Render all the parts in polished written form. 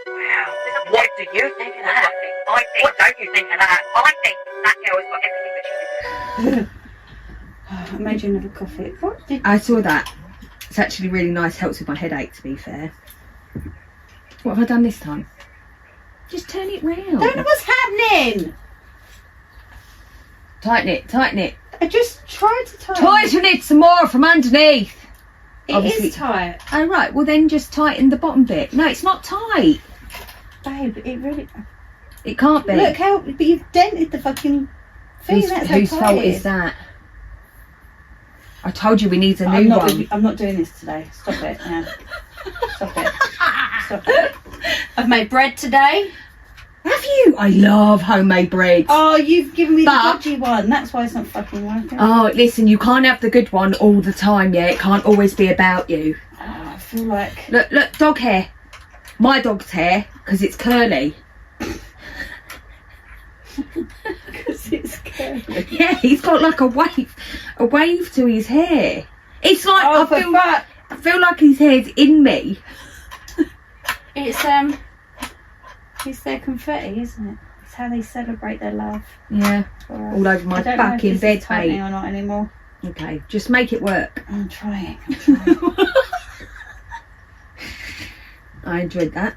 Wow. What do you think of that? What don't you think of that? I think that girl has got everything that she deserves. I made you another coffee. What did I saw that. It's actually really nice. Helps with my headache, to be fair. What have I done this time? Just turn it round. don't know what's happening. Tighten it. Tighten it. I just tried to tighten. Tighten it some more from underneath. It Obviously- is tight. Oh, right. Well, then just tighten the bottom bit. No, it's not tight. Babe, it really... It can't be. Look how... But you've dented the fucking thing. That's how Whose tight fault it is that? I told you we need a new one. I'm not doing this today. Stop it now. Stop it. Stop it. I've made bread today. Have you? I love homemade bread. Oh, you've given me But- the dodgy one. That's why it's not fucking working. Oh, listen, you can't have the good one all the time, yeah? It can't always be about you. Oh, I feel like... Look, dog hair. My dog's hair, because it's curly. Because it's curly. Yeah, he's got like a wave to his hair. It's like, Oh, I for feel, fuck. I feel like his hair's in me. It's their confetti, isn't it? It's how they celebrate their love Yeah, for us. all over my I don't know if fucking this bed, is tightening mate. or not anymore. Okay, just make it work. I'm trying. I enjoyed that.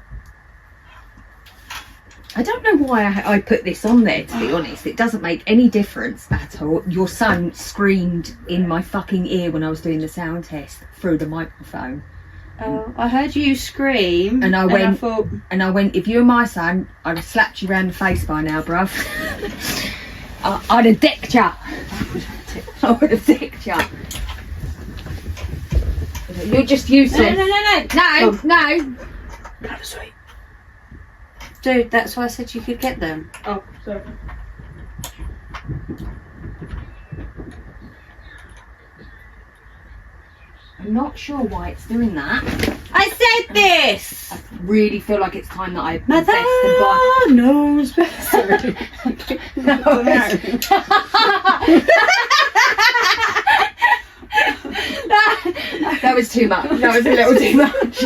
I don't know why I put this on there, to be honest. It doesn't make any difference at all. Your son screamed in my fucking ear when I was doing the sound test through the microphone. Oh, I heard you scream, And I went- thought, And I went, if you were my son, I'd have slapped you round the face by now, bruv. I'd have decked ya. I would have decked ya. You're just useless. No. Sweet. Dude, that's why I said you could get them. Oh, sorry. I'm not sure why it's doing that. I said this! I really feel like it's time that I Mother invest and buy. knows best. That was too much. That was a little too much.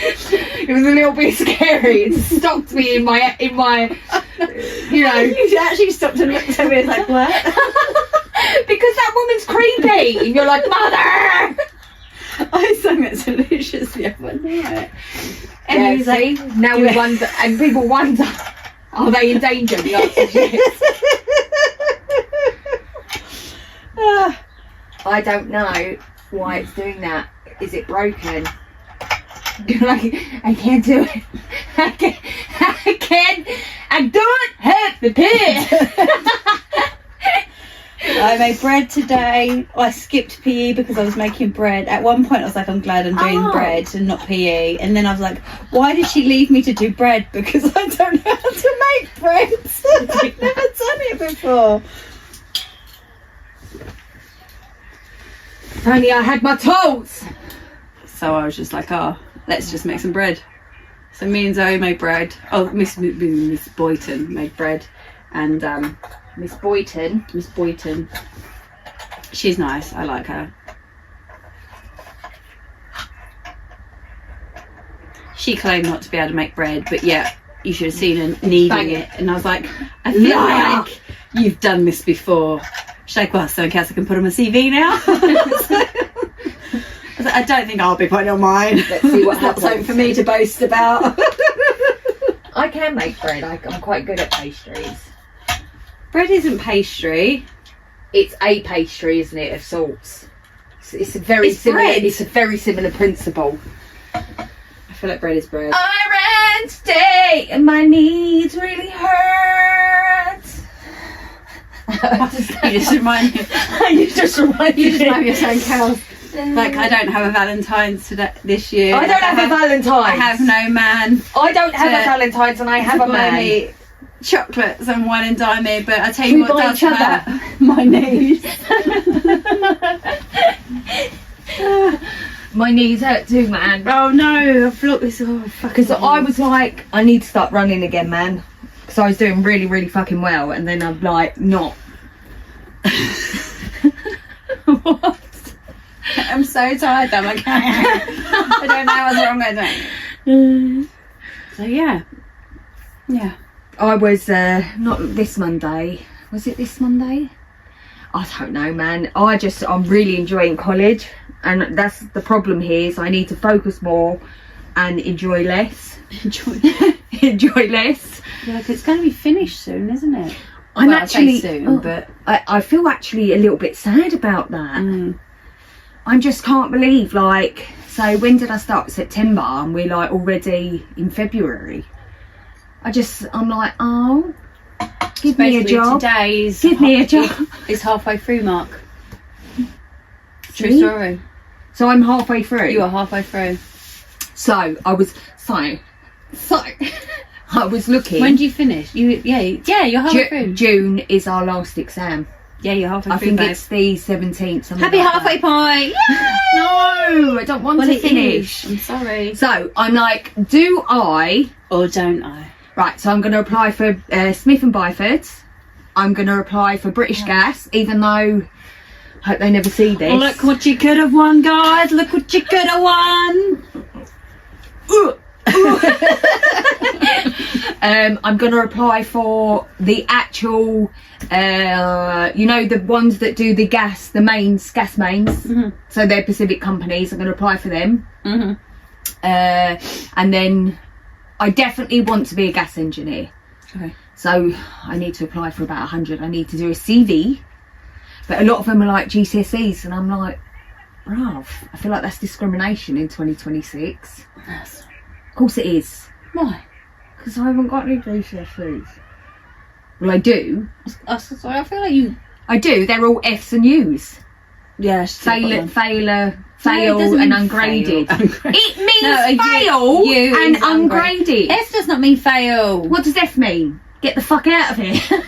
It was a little bit scary. It stopped me in my, you know. You actually stopped and looked at me like, what? Because that woman's creepy. And you're like, mother! I sang it so Lucius the other night. And Yeah, he was like, see? Now we wonder, and people wonder, are they in danger? The answer is yes. I don't know why it's doing that. Is it broken? You're like, I can't do it. I don't have the pen. I made bread today. I skipped PE because I was making bread. At one point I was like, I'm glad I'm doing Oh. bread and not PE. And then I was like, why did she leave me to do bread? Because I don't know how to make bread. I've never done it before. If only I had my toes. So I was just like, oh, let's just make some bread. So me and Zoe made bread. Oh, Miss Boyton made bread. And Miss Boyton. she's nice. I like her. She claimed not to be able to make bread, but yeah, you should have seen her kneading Bang it. And I was like, I feel Liar. like you've done this before. She's like, well, so in case I can put on my CV now. I was like, I don't think I'll be putting on mine. Let's see what It's not happens. something for me to boast about. I can make bread. I'm quite good at pastries. Bread isn't pastry. It's a pastry, isn't it, of sorts. It's a very It's similar. bread. It's a very similar principle. I feel like bread is bread. I ran today and my knees really hurt. You just remind me. You just remind You just me. remind me of something else. Like, I don't have a Valentine's today this year. I don't have a Valentine's. I have no man. I don't have a to- Valentine's and I have to a buy man. me chocolates and wine and dime me, but I tell We you what buy does each other. hurt. My knees. My knees hurt too, man. Oh no, I've looked this. Oh fuck. Because I was like, I need to start running again, man. Because I was doing really, really fucking well, and then I'm like, not. What? I'm so tired. I'm like, I don't know what I'm going to do. So yeah. I was not this Monday. Was it this Monday? I don't know, man. I'm really enjoying college, and that's the problem here. Is I need to focus more and enjoy less. Enjoy less. Yeah, 'cause it's going to be finished soon, isn't it? I'm Well, I say actually soon, but I feel actually a little bit sad about that. I just can't believe, like, so when did I start? September, and we're like already in February. I'm like, oh, give me a basically job. today's Give me a job. It's halfway through, Mark. True See? story. So I'm halfway through. You are halfway through. So I was I was looking. When do you finish? You're halfway through. June is our last exam. Yeah, you're halfway I through. think babe. it's the 17th. something Happy like halfway that. point. Yay! No, I don't want Well, to it finish. is. I'm sorry. So I'm like, do I? Or don't I? Right, so I'm going to apply for Smith and Byford. I'm going to apply for British Gas, even though I hope they never see this. Look what you could have won, guys. Look what you could have won. I'm going to apply for the actual, the ones that do the gas mains. So they're Pacific companies. I'm going to apply for them. And then I definitely want to be a gas engineer. Okay. So I need to apply for about 100. I need to do a CV. But a lot of them are like GCSEs, and I'm like, bruv, I feel like that's discrimination in 2026. Yes. Of course it is. Why? Because I haven't got any GCSEs. Well, I do. Sorry, I feel like you. I do. They're all F's and U's. Yeah. Fail, No, it fail, doesn't and mean ungraded. fail. It means No, fail you and is ungraded. F does not mean fail. What does F mean? Get the fuck out of here.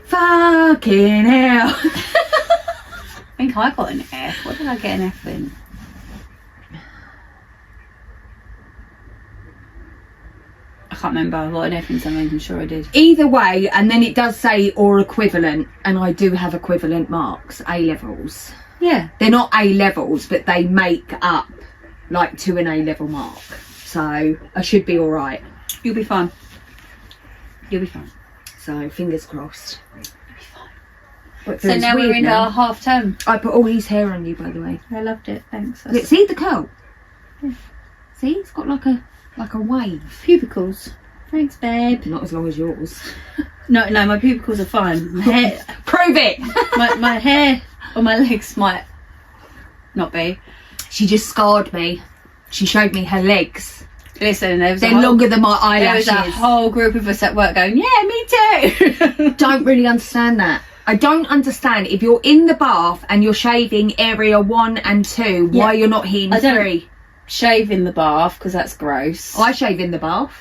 Fucking hell. I think I got an F. What did I get an F in? I can't remember. I got an F in something. I'm sure I did. Either way, and then it does say or equivalent, and I do have equivalent marks, A levels. Yeah. They're not A levels, but they make up like to an A level mark. So I should be all right. You'll be fine. You'll be fine. So fingers crossed. You'll be fine. But So feels now we're weird in now. our half term. I put all his hair on you, by the way. I loved it. Thanks. Look, see the curl? Yeah. See, it's got like a wave. Pubicles. Thanks, babe. Not as long as yours. No, my pubicles are fine. My hair, Prove it! my hair on my legs might not be. She just scarred me. She showed me her legs. Listen, there was They're longer than my There was eyelashes. a whole group of us at work going, yeah, me too. Don't really understand that. I don't understand if you're in the bath and you're shaving area 1 and 2, Yeah. why you're not hitting I don't- 3. Shave in the bath because that's gross. I shave in the bath.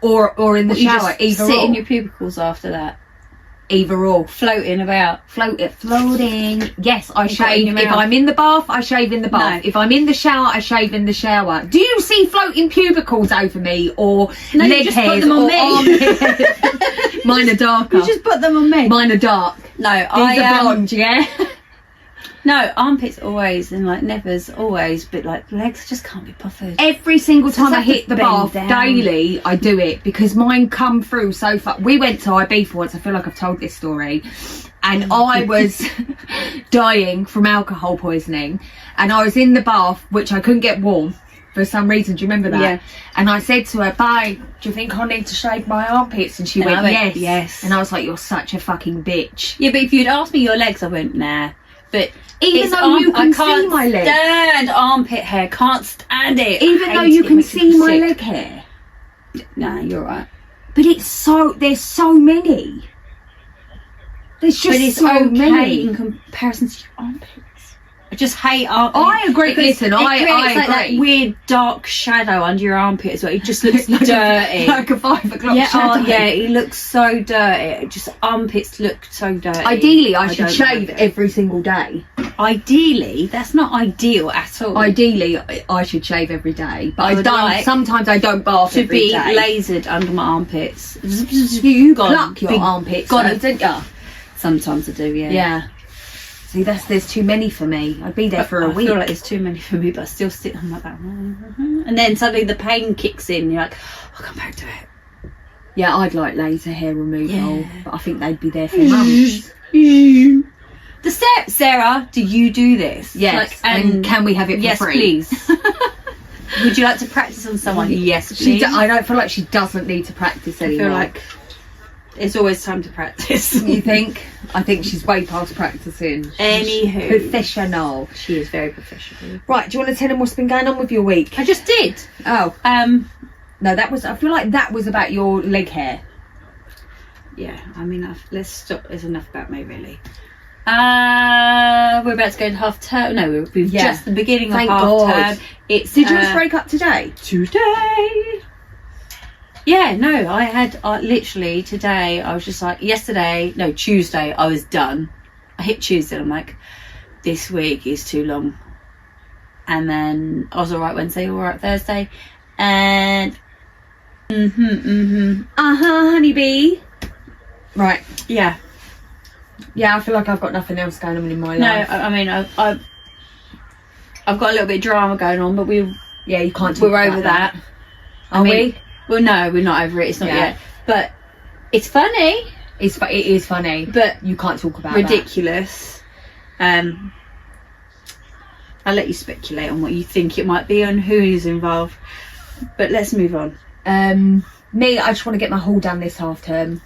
Or in the You shower, just either sit or. in your pubicles after that, Either or. floating about. Floating. Yes, I You got it in shave. your If mouth. I'm in the bath, I shave in the bath. No. If I'm in the shower, I shave in the shower. Do you see floating pubicles over me or No, you leg just put hairs them on or me. arm hairs? Mine are darker. You just put them on me. Mine are dark. No, These are blonde, yeah? No, armpits always and like nevers always, but like legs just can't be bothered. Every single time I have to hit the bend bath down. daily, I do it because mine come through so far. We went to Ibiza once. I feel like I've told this story, and I was dying from alcohol poisoning, and I was in the bath, which I couldn't get warm for some reason. Do you remember that? Yeah. And I said to her, "Babe, do you think I need to shave my armpits?" And she And I went, went, "Yes." yes. And I was like, "You're such a fucking bitch." Yeah, but if you'd asked me your legs, I went nah. But Even it's though you I can can't see my legs. stand armpit hair. Can't stand it. Even I though hate you it, can makes me see my sick. leg hair. Nah, you're right. But there's so many. There's just But it's so okay many. in comparison to your armpits. I just hate armpits. I agree. Listen, I creates like that agree. weird dark shadow under your armpit as well. It just looks Like dirty. like a 5 o'clock yeah, shadow. yeah, it looks so dirty. Just armpits look so dirty. Ideally, I should don't shave like it. every single day. Ideally, that's not ideal at all. Ideally, I should shave every day, but I I would don't. like Sometimes I don't bath to every be day. lasered under my armpits. You Gone. pluck your Big- armpits, gone. though, don't you? Sometimes I do, yeah. Yeah. See, there's too many for me. I'd be there for a I week. feel like there's too many for me, but I still sit on like that. And then suddenly the pain kicks in. You're like, I'll come back to it. Yeah, I'd like laser hair removal, Yeah. but I think they'd be there for months. Sarah, do you do this? Yes, and can we have it for yes, free? please. Would you like to practice on someone? Yes, please. I don't feel like she doesn't need to practice I anymore. feel like it's always time to practice. You think? I think she's way past practicing. Anywho. Professional. She is very professional. Right, do you want to tell them what's been going on with your week? I just did. Oh, no, I feel like that was about your leg hair. Yeah, I mean, let's stop. There's enough about me, really. We're about to go into half term. No, we're just the beginning Thank of half God. term. It's Did yours break up today? today. Yeah, no, I had literally today. I was just like Tuesday. I was done. I hit Tuesday. And I'm like, this week is too long. And then I was alright Wednesday, alright Thursday, and honeybee. Right. Yeah. Yeah, I feel like I've got nothing else going on in my No, life. I mean, I've got a little bit of drama going on, but Yeah, you can't talk we're about over that. Are we? Well, no, we're not over it. It's not Yeah. yet. But it's funny, It is funny, but you can't talk about ridiculous. I'll let you speculate on what you think it might be and who is involved. But let's move on. that. Me, I just want to get my haul done this half term.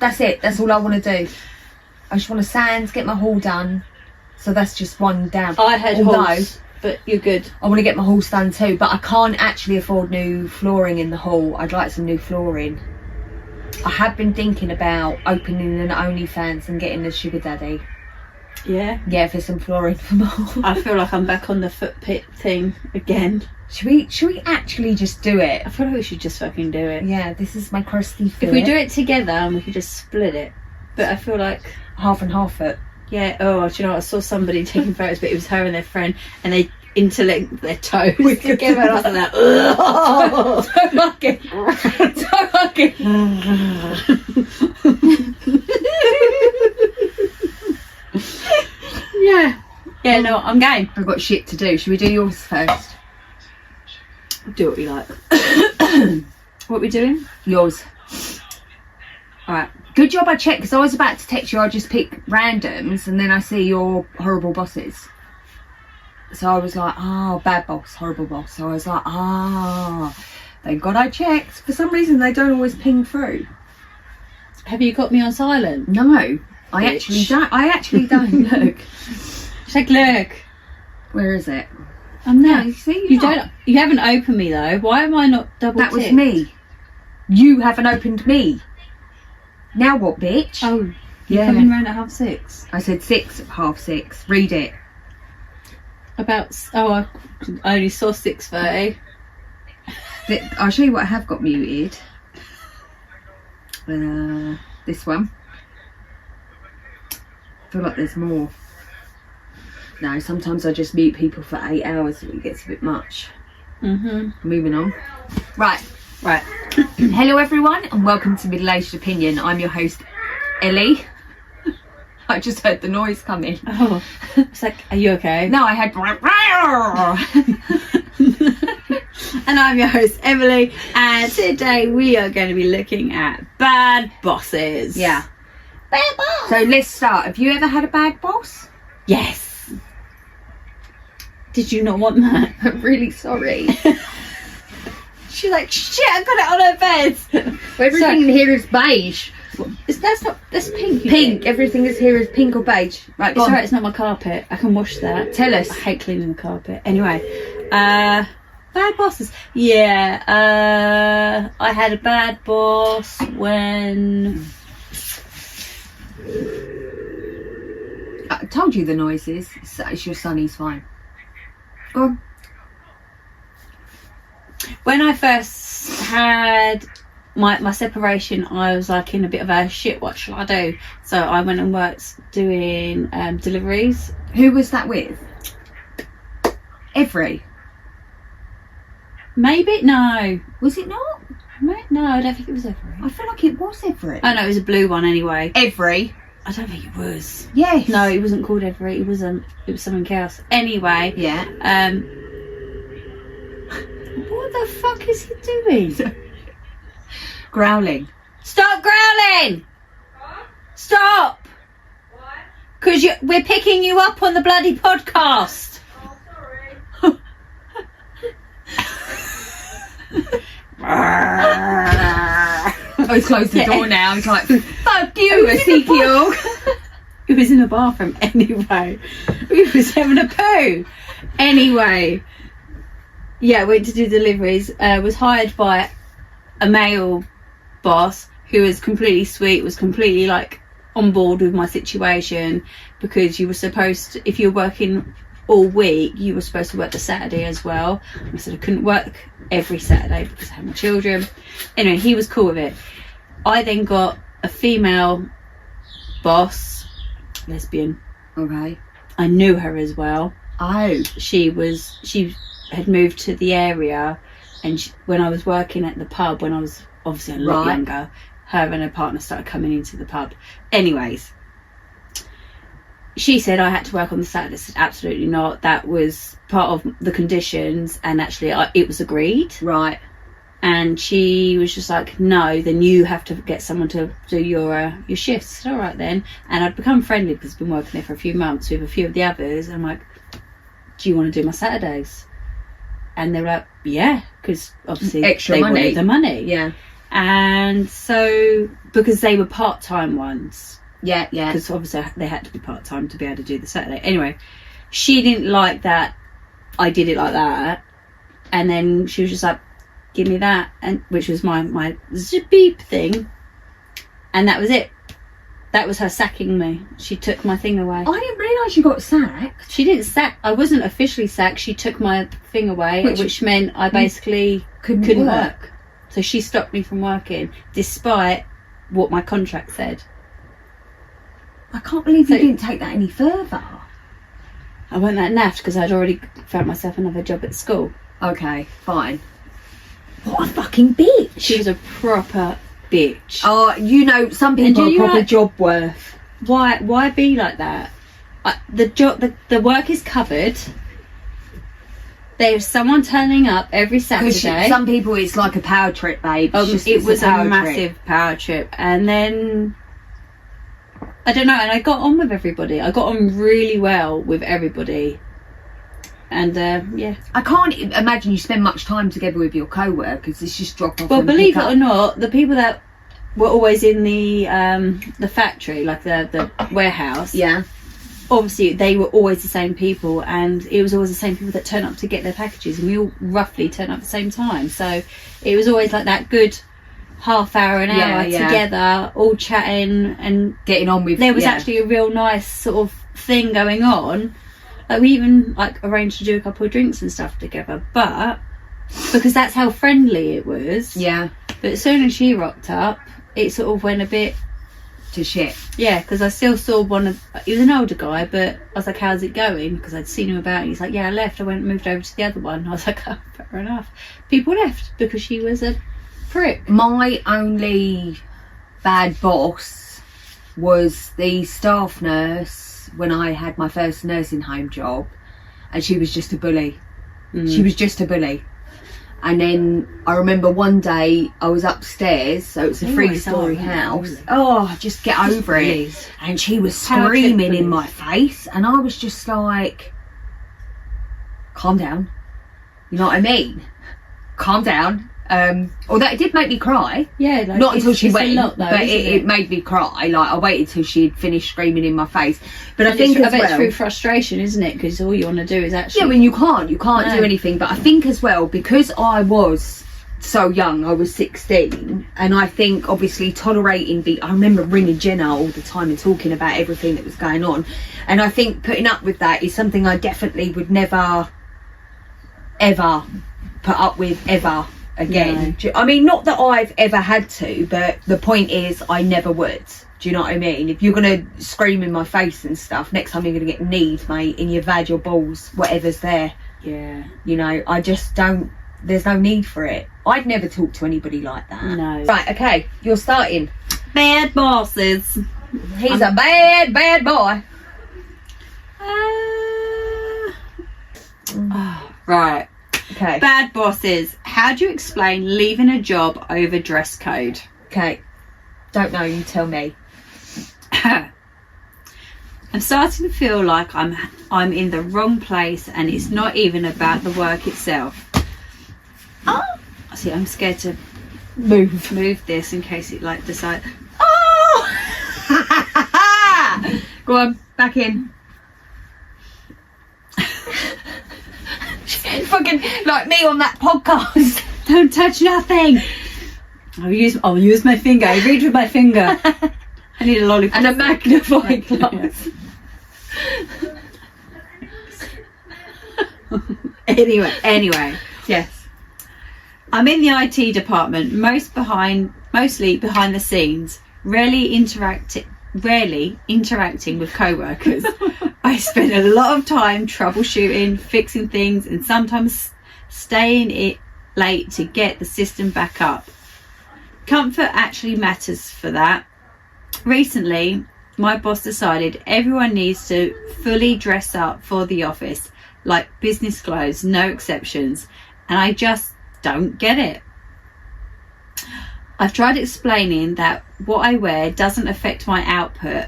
That's it. That's all I want to do. I just want to sand, get my haul done. So that's just one down. I had Although, halls, but you're good. I want to get my halls done too, but I can't actually afford new flooring in the hall. I'd like some new flooring. I have been thinking about opening an OnlyFans and getting a sugar daddy. Yeah. Yeah, for some flooring for my hall. I feel like I'm back on the foot pit thing again. Should we actually just do it? I feel like we should just fucking do it. Yeah, this is my crusty foot. If we do it together and we could just split it. But I feel like, half and half foot. yeah, do you know what? I saw somebody taking photos, but it was her and their friend, and they interlinked their toes together, and I was like, ugh. Don't like it. Don't like it. Yeah, no, I'm game. I've got shit to do. Should we do yours first? Do what we like. What we doing? Yours. Alright. Good job I checked, because I was about to text you. I just pick randoms and then I see your horrible bosses. So I was like, bad boss, horrible boss. So I was like, thank God I checked. For some reason they don't always ping through. Have you got me on silent? No, I Bitch. actually don't. Look. She's like, look. Where is it? I'm there. You see? You haven't opened me though. Why am I not double That was ticked? me. You haven't opened me. Now what, bitch? Oh, yeah. coming round at 6:30. I said 6:30. Read it. I only saw 6:30. I'll show you what I have got muted. This one. I feel like there's more. No, sometimes I just mute people for 8 hours and it gets a bit much. Moving on. Right. Hello everyone and welcome to Middle Aged Opinion. I'm your host Ellie. I just heard the noise coming. Oh, it's like, are you okay? No, I had And I'm your host Emily, and today we are going to be looking at bad bosses. Yeah. Bad boss. So let's start. Have you ever had a bad boss? Yes. Did you not want that? I'm really sorry. She's like, shit, I got it on her bed. Everything in here is beige. That's pink. Pink. Everything is here is pink or beige. Right, go It's on. alright, it's not my carpet. I can wash that. Tell us. I hate cleaning the carpet. Anyway, bad bosses. Yeah, I had a bad boss when... I told you the noises. It's your son, he's fine. Go on. When I first had my separation, I was like in a bit of a shit, what shall I do? So I went and worked doing deliveries. Who was that with? Every. Maybe? No. Was it not? No, I don't think it was Every. I feel like it was Everett. Oh no, it was a blue one anyway. Every. I don't think it was. Yes. No, it wasn't called Everett. It was something else. Anyway. Yeah. What the fuck is he doing? Growling. Stop growling! Stop! Why? Because we're picking you up on the bloody podcast. Oh, sorry. Oh, he's closed the door now. He's like, fuck you, Ezekiel. He was in the bathroom anyway. We was having a poo. Anyway. Yeah, went to do deliveries. Was hired by a male boss who was completely sweet, was completely like on board with my situation, because you were supposed to, if you're working all week, you were supposed to work the Saturday as well. I said I couldn't work every Saturday because I had my children. Anyway, he was cool with it. I then got a female boss, lesbian. Okay. I knew her as well. Oh. She had moved to the area, and when I was working at the pub, when I was obviously a lot younger, her and her partner started coming into the pub. Anyways, she said I had to work on the Saturday. I said absolutely not. That was part of the conditions, and actually it was agreed. Right. And she was just like, no, then you have to get someone to do your shifts. I said, all right then. And I'd become friendly because I've been working there for a few months with a few of the others. And I'm like, do you want to do my Saturdays? And they were like, yeah, because obviously Extra they money. wanted the money. Yeah. And so, because they were part-time ones, Yeah. because obviously they had to be part-time to be able to do the Saturday. Anyway, she didn't like that I did it like that. And then she was just like, give me that, and which was my beep thing. And that was it. That was her sacking me. She took my thing away. I didn't realise you got sacked. She didn't sack. I wasn't officially sacked. She took my thing away, which meant I basically couldn't work. So she stopped me from working, despite what my contract said. I can't believe you didn't take that any further. I wasn't that naffed because I'd already found myself another job at school. Okay, fine. What a fucking bitch. She was a proper bitch. Oh, you know, some people are proper job worth. Why be like that? The work is covered. There's someone turning up every Saturday. Some people, it's like a power trip, babe. It was a massive power trip. And then, I don't know, and I got on with everybody. I got on really well with everybody. And yeah, I can't imagine you spend much time together with your co-workers. It's just drop off. Well, and believe pick it up. or not, the people that were always in the factory, like the warehouse, Yeah. obviously they were always the same people, and it was always the same people that turn up to get their packages, and we all roughly turn up at the same time. So it was always like that good half hour, an hour together, all chatting and Getting on with. there was actually a real nice sort of thing going on. Like we even like arranged to do a couple of drinks and stuff together, but because that's how friendly it was. Yeah. But as soon as she rocked up, it sort of went a bit to shit. Yeah, because I still saw he was an older guy, but I was like, how's it going? Because I'd seen him about, and he's like, yeah, I left, I went and moved over to the other one. I was like, oh, fair enough. People left because she was a prick. My only bad boss was the staff nurse when I had my first nursing home job, and she was just a bully. She was just a bully. And then I remember one day I was upstairs, so it's a 3-story house. Really? Oh, just get over it. And she was screaming in my face, and I was just like, calm down. You know what I mean? Calm down. Although it did make me cry. Yeah, like, not until she went, lot, though, but it made me cry. Like, I waited till she had finished screaming in my face. But I think as well, it's through frustration, isn't it? Because all you want to do is actually. yeah, when you can't do anything. But I think as well, because I was so young, I was 16, and I think obviously tolerating I remember ringing Jenna all the time and talking about everything that was going on, and I think putting up with that is something I definitely would never, ever put up with ever again. No. I mean, not that I've ever had to, but the point is I never would. Do you know what I mean? If you're gonna scream in my face and stuff, next time you're gonna get kneed, mate, in your vag or balls, whatever's there. Yeah. You know, I just don't, there's no need for it. I'd never talk to anybody like that. No. Right, okay, you're starting. Bad bosses. He's a bad, bad boy. Right. Okay. Bad bosses. How do you explain leaving a job over dress code? Okay. Don't know, you tell me. I'm starting to feel like I'm in the wrong place, and it's not even about the work itself. Oh, see, I'm scared to move this in case it like decides. Oh! Go on, back in. Fucking like me on that podcast. Don't touch nothing. I'll use my finger. I read with my finger. I need a lollipop And a magnifying glass. Anyway. Yes. I'm in the IT department, mostly behind the scenes, rarely interacting with co-workers. I spend a lot of time troubleshooting, fixing things, and sometimes staying late to get the system back up. Comfort actually matters for that. Recently, my boss decided everyone needs to fully dress up for the office, like business clothes, no exceptions, and I just don't get it. I've tried explaining that what I wear doesn't affect my output,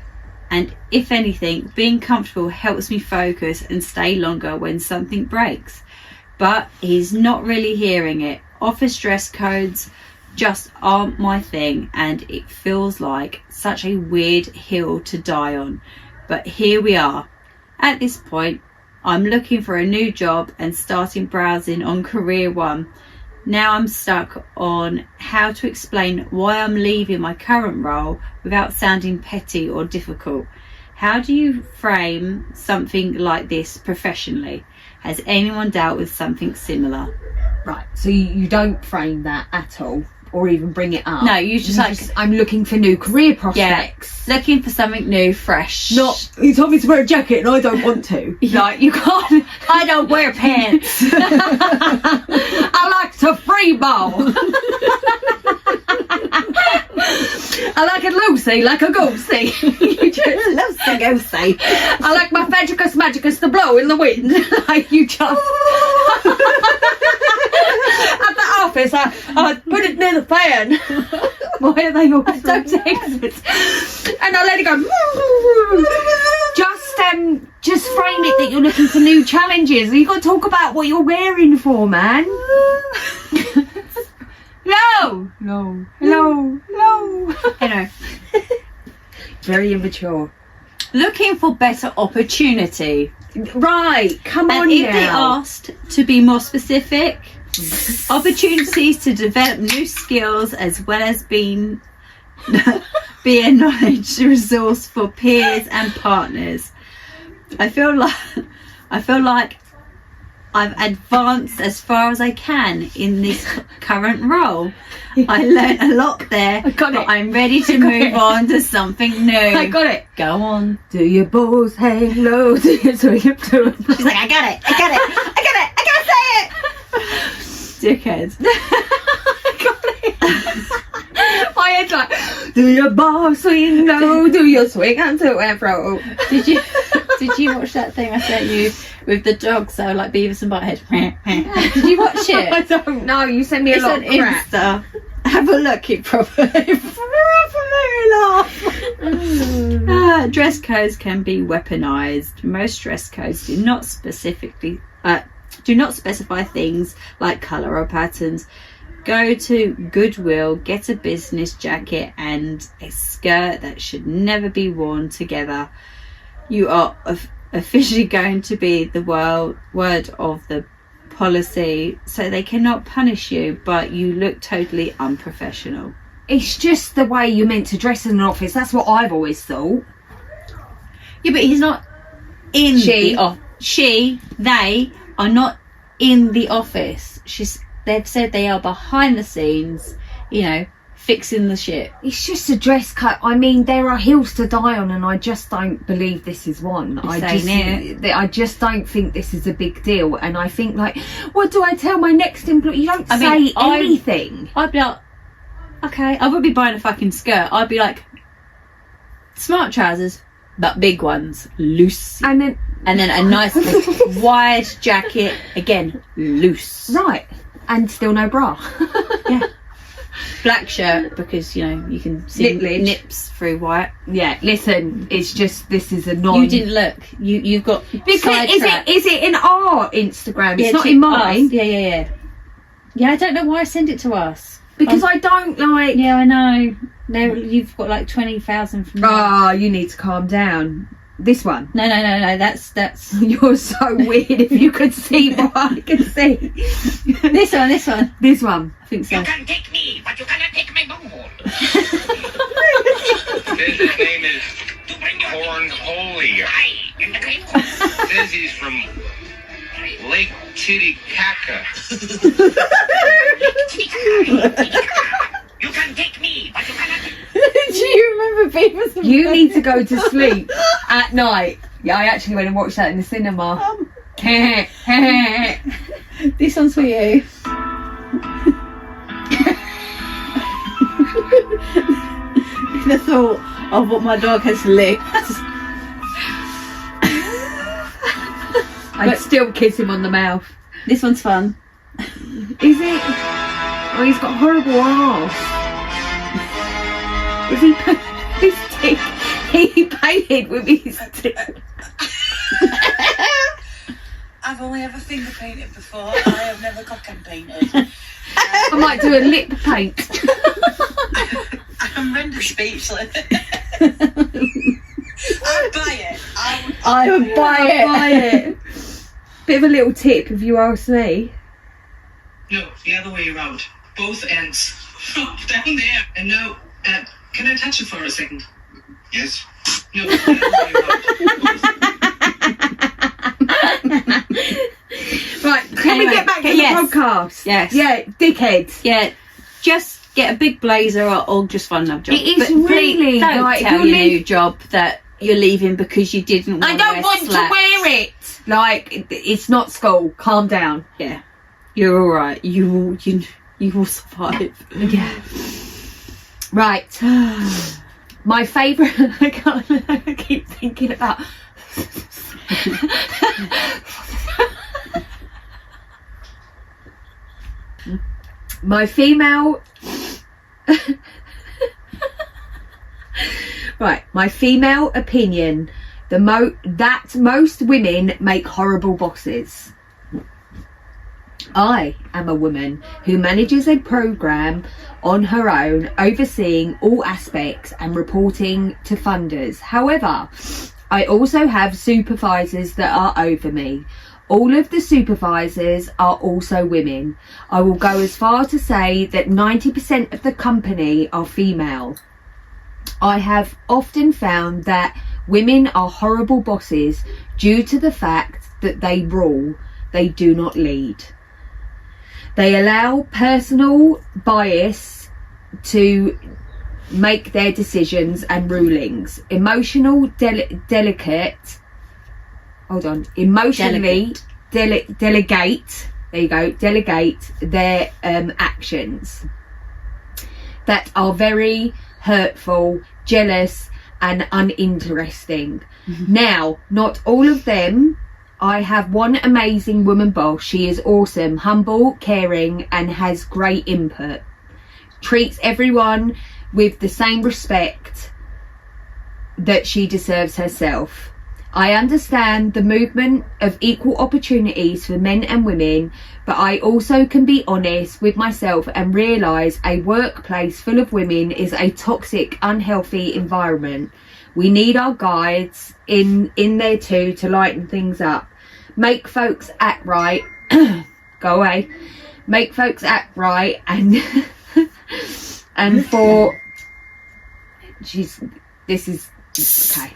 and if anything, being comfortable helps me focus and stay longer when something breaks. But he's not really hearing it. Office dress codes just aren't my thing, and it feels like such a weird hill to die on. But here we are. At this point, I'm looking for a new job and starting browsing on Career One. Now I'm stuck on how to explain why I'm leaving my current role without sounding petty or difficult. How do you frame something like this professionally? Has anyone dealt with something similar? Right, so you don't frame that at all, or even bring it up. No, you just I'm looking for new career prospects. Looking for something new, fresh. Not, he told me to wear a jacket and I don't want to. Like, you can't. I don't wear pants. I like to free ball. I like it loosey, like a goosey. You just Loosey goosey. I like my Fagicus Magicus to blow in the wind. Like you just at the office I put it near the fan. Why are they all Don't exist. and I let it go. Just frame it that you're looking for new challenges. You got to talk about what you're wearing for, man. No. Anyway, Very immature. looking for better opportunity. Right, come on And if they now. asked to be more specific, opportunities to develop new skills as well as be a knowledge resource for peers and partners. I feel like I've advanced as far as I can in this current role. I learned a lot there, got it. but I'm ready to got move it. on to something new. I got it. Go on. Do your balls hang low? Do you swing up to it? She's like, I got it. I gotta say it. Dickhead. My head's like, do your balls swing low? Do you swing until and fro? Did you watch that thing I sent you with the dog? So like Beavis and Butthead. Did you watch I it? don't know. You send me a It's lot on of crap. Insta. Have a look. It probably laugh. Dress codes can be weaponized. Most dress codes do not specify things like color or patterns. Go to Goodwill, get a business jacket and a skirt that should never be worn together. You are officially going to be the word of the policy, so they cannot punish you, but you look totally unprofessional. It's just the way you're meant to dress in an office. That's what I've always thought. Yeah, but he's not in She. the office. They are not in the office. They've said they are behind the scenes, fixing the shit. It's just a dress cut. I mean, there are hills to die on, and I just don't believe this is one. I just don't think this is a big deal. And I think, like, what do I tell my next employee? You don't say anything. I'd be like, okay, I wouldn't be buying a fucking skirt. I'd be like, smart trousers, but big ones, loose. And then A nice wide jacket, again, loose. right, and still no bra. Yeah. Black shirt because, you know, you can see Nippage. nips through white. Yeah, listen, it's just, this is a non... You didn't look. You've got Because sidetracked. is it in our Instagram? It's not to in mine. us. Yeah. Yeah, I don't know why I send it to us. Because I don't like... Yeah, I know. Now you've got like 20,000 from Oh, you need to calm down. This one. No. That's You're so weird if you could see what I can see. this one. This one. I think so. You can take me, but you cannot take my bunghole. Says his name is Cornhole. I am the great one. Says he's from Lake Titicaca. You can take me, but you cannot. Do you remember Beavis? and You need to go to sleep at night. Yeah, I actually went and watched that in the cinema. This one's for you. The thought of what my dog has licked. I'd still kiss him on the mouth. This one's fun. Is it? Oh, he's got horrible arse. Is he his dick? He painted with his dick. I've only ever finger painted before. I have never cock and painted. I might do a lip paint. I'm rendered speechless. I'd buy it. I would buy it. Bit of a little tip if you ask me. No, the other way around. Both ends. Down there. And now, can I touch it for a second? Yes. No, the other way around. Right, can we Anyway, get back to yes. the podcast? Yes. Yeah, dickheads. Yeah, just get a big blazer or just find another job. It is But please really, don't like, if tell you're your new leave- job that you're leaving because you didn't want I don't want to wear it. Like, it's not school. Calm down. Yeah, you're all right. You will survive. Yeah. Right. My favourite. I keep thinking about. My female. Right. My female opinion. That most women make horrible bosses. I am a woman who manages a program on her own, overseeing all aspects and reporting to funders. However, I also have supervisors that are over me. All of the supervisors are also women. I will go as far to say that 90% of the company are female. I have often found that women are horrible bosses due to the fact that they rule, they do not lead. They allow personal bias to make their decisions and rulings. Emotionally delegate their actions that are very hurtful, jealous and uninteresting. Now, not all of them. I have one amazing woman boss. She is awesome, humble, caring and has great input. Treats everyone with the same respect that she deserves herself. I understand the movement of equal opportunities for men and women, but I also can be honest with myself and realise a workplace full of women is a toxic, unhealthy environment. We need our guides in there too to lighten things up. Make folks act right. Go away. Make folks act right and and for this is okay.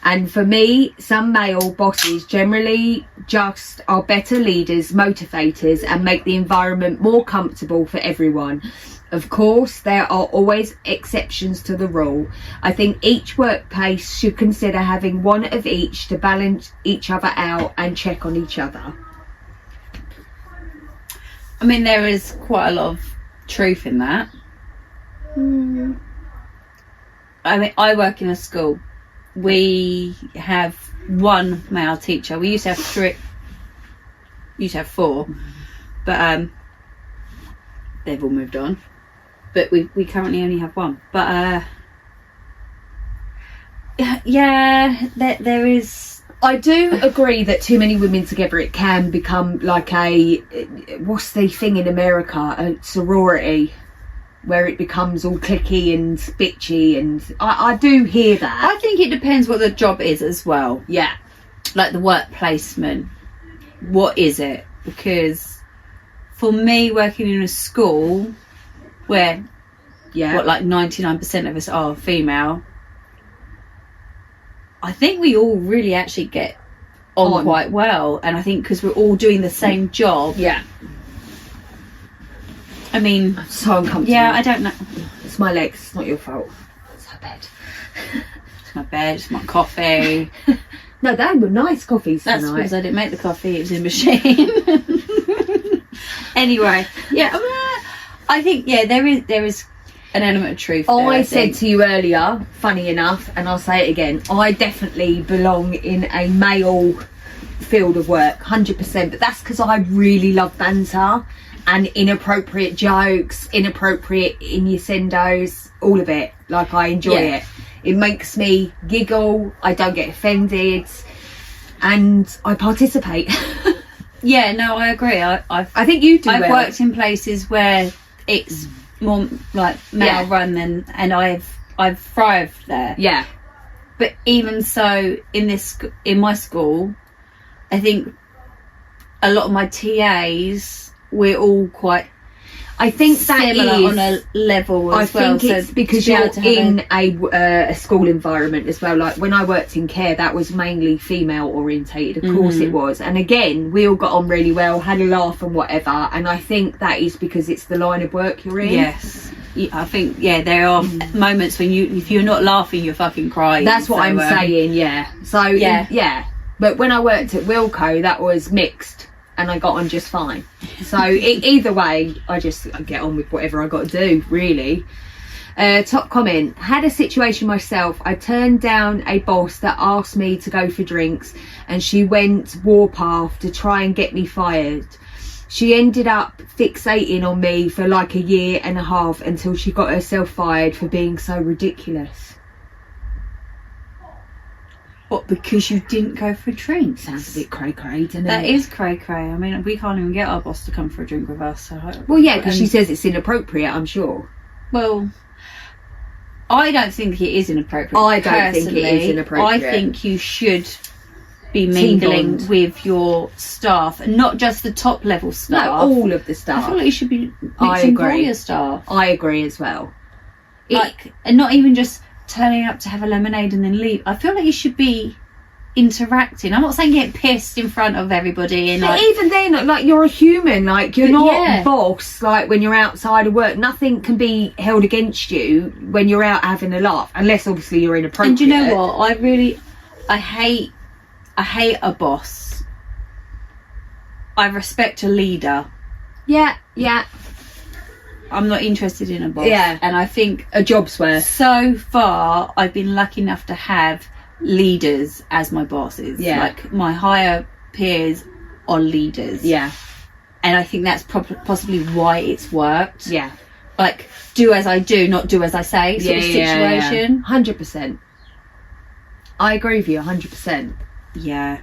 And for me, some male bosses generally just are better leaders, motivators and make the environment more comfortable for everyone. Of course, there are always exceptions to the rule. I think each workplace should consider having one of each to balance each other out and check on each other. I mean, there is quite a lot of truth in that. I mean, I work in a school. We have one male teacher. We used to have three. Used to have four, but they've all moved on. But we currently only have one. But yeah, there is. I do agree that too many women together, it can become like a, what's the thing in America, a sorority, where it becomes all cliquey and bitchy, and I do hear that. I think it depends what the job is as well. Yeah. Like the work placement. What is it? Because for me, working in a school where Yeah. like 99% of us are female, I think we all really actually get on quite well. And I think because we're all doing the same job. Yeah. I mean, I'm so uncomfortable. yeah, I don't know. It's my legs, it's not your fault. It's her bed. It's my bed, it's my coffee. No, they were nice coffees That's tonight. because I didn't make the coffee, it was in machine. Anyway, yeah, I think, yeah, there is an element of truth there, I said think. to you earlier, funny enough, and I'll say it again, I definitely belong in a male field of work, 100%, but that's because I really love banter and inappropriate jokes, inappropriate innuendos, all of it. Like, I enjoy Yeah. it. It makes me giggle, I don't get offended, and I participate. Yeah, no, I agree. I think you do I've well. worked in places where it's more like male Yeah. run and I've thrived there. Yeah. But even so, in my school, I think a lot of my TAs, we're all quite I think that similar is on a level I as well. think it's so because to be able you're to have in a school environment as well. Like when I worked in care, that was mainly female orientated. Of course it was. And again, we all got on really well, had a laugh and whatever. And I think that is because it's the line of work you're in. Yes. Yeah, I think, yeah, there are moments when if you're not laughing, you're fucking crying. That's what So, I'm saying, yeah. So, Yeah. yeah. But when I worked at Wilco, that was mixed. And I got on just fine. So either way, I get on with whatever I got to do, really. Top comment. Had a situation myself. I turned down a boss that asked me to go for drinks, and she went warpath to try and get me fired. She ended up fixating on me for like a year and a half until she got herself fired for being so ridiculous. What, because you didn't go for drinks? Sounds a bit cray-cray, doesn't it? That is cray-cray. I mean, we can't even get our boss to come for a drink with us. So Well, yeah, because she says it's inappropriate, I'm sure. Well, I don't think it is inappropriate. I don't think it is personally. inappropriate. I think you should be Team mingling bond. with your staff, and not just the top level staff. No, all of the I staff. feel like you should be I mixing with all agree. your staff. I agree as well. And not even just turning up to have a lemonade and then leave. I feel like you should be interacting. I'm not saying get pissed in front of everybody and But like, even then, like, you're a human, like, you're But not yeah. boss, like, when you're outside of work. Nothing can be held against you when you're out having a laugh, unless obviously you're inappropriate. and do you know what? I hate a boss. I respect a leader. Yeah, yeah. I'm not interested in a boss. Yeah. And I think A job's worth. so far I've been lucky enough to have leaders as my bosses. Yeah. Like my higher peers are leaders. Yeah, And I think that's possibly why it's worked. yeah. Like, do as I do, not do as I say sort of situation. 100%. I agree with you, 100%. Yeah.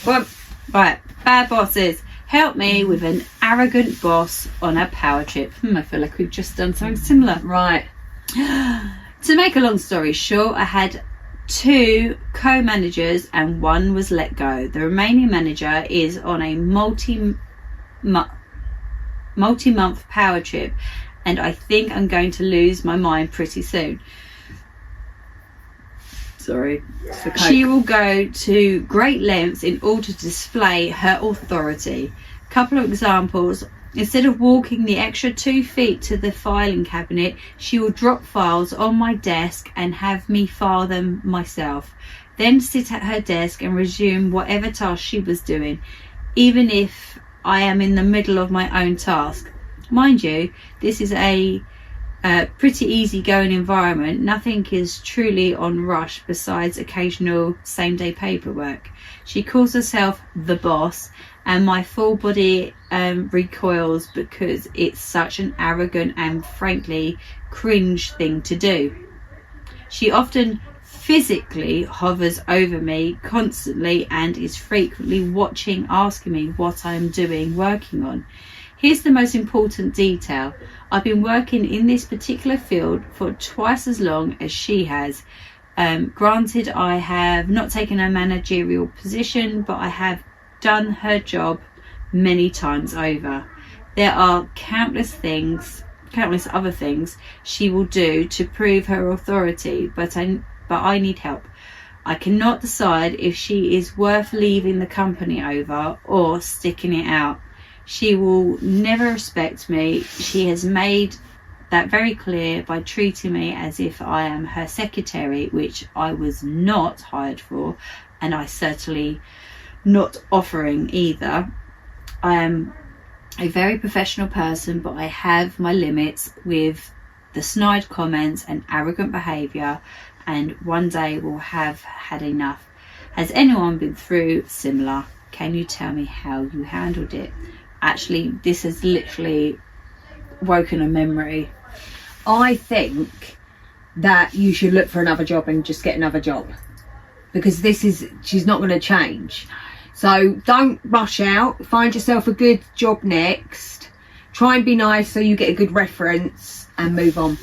Well, right. Bad bosses. Help me with an arrogant boss on a power trip. I feel like we've just done something similar. Right. To make a long story short, I had 2 co-managers and 1 was let go. The remaining manager is on a multi-month power trip, and I think I'm going to lose my mind pretty soon. Sorry. She will go to great lengths in order to display her authority. Couple of examples. Instead of walking the extra 2 feet to the filing cabinet, she will drop files on my desk and have me file them myself. Then sit at her desk and resume whatever task she was doing, even if I am in the middle of my own task. Mind you, this is a Pretty easygoing environment. Nothing is truly on rush besides occasional same-day paperwork. She calls herself the boss, and my full body recoils because it's such an arrogant and frankly cringe thing to do. She often physically hovers over me constantly and is frequently watching, asking me what I am doing, working on. Here's the most important detail. I've been working in this particular field for twice as long as she has. Granted, I have not taken a managerial position, but I have done her job many times over. There are countless other things she will do to prove her authority, but I need help. I cannot decide if she is worth leaving the company over or sticking it out. She will never respect me. She has made that very clear by treating me as if I am her secretary, which I was not hired for, and I certainly not offering either. I am a very professional person, but I have my limits with the snide comments and arrogant behaviour, and one day will have had enough. Has anyone been through similar? Can you tell me how you handled it? Actually, this has literally woken a memory. I think that you should look for another job and just get another job, because she's not going to change. So don't rush out. Find yourself a good job next. Try and be nice so you get a good reference and move on.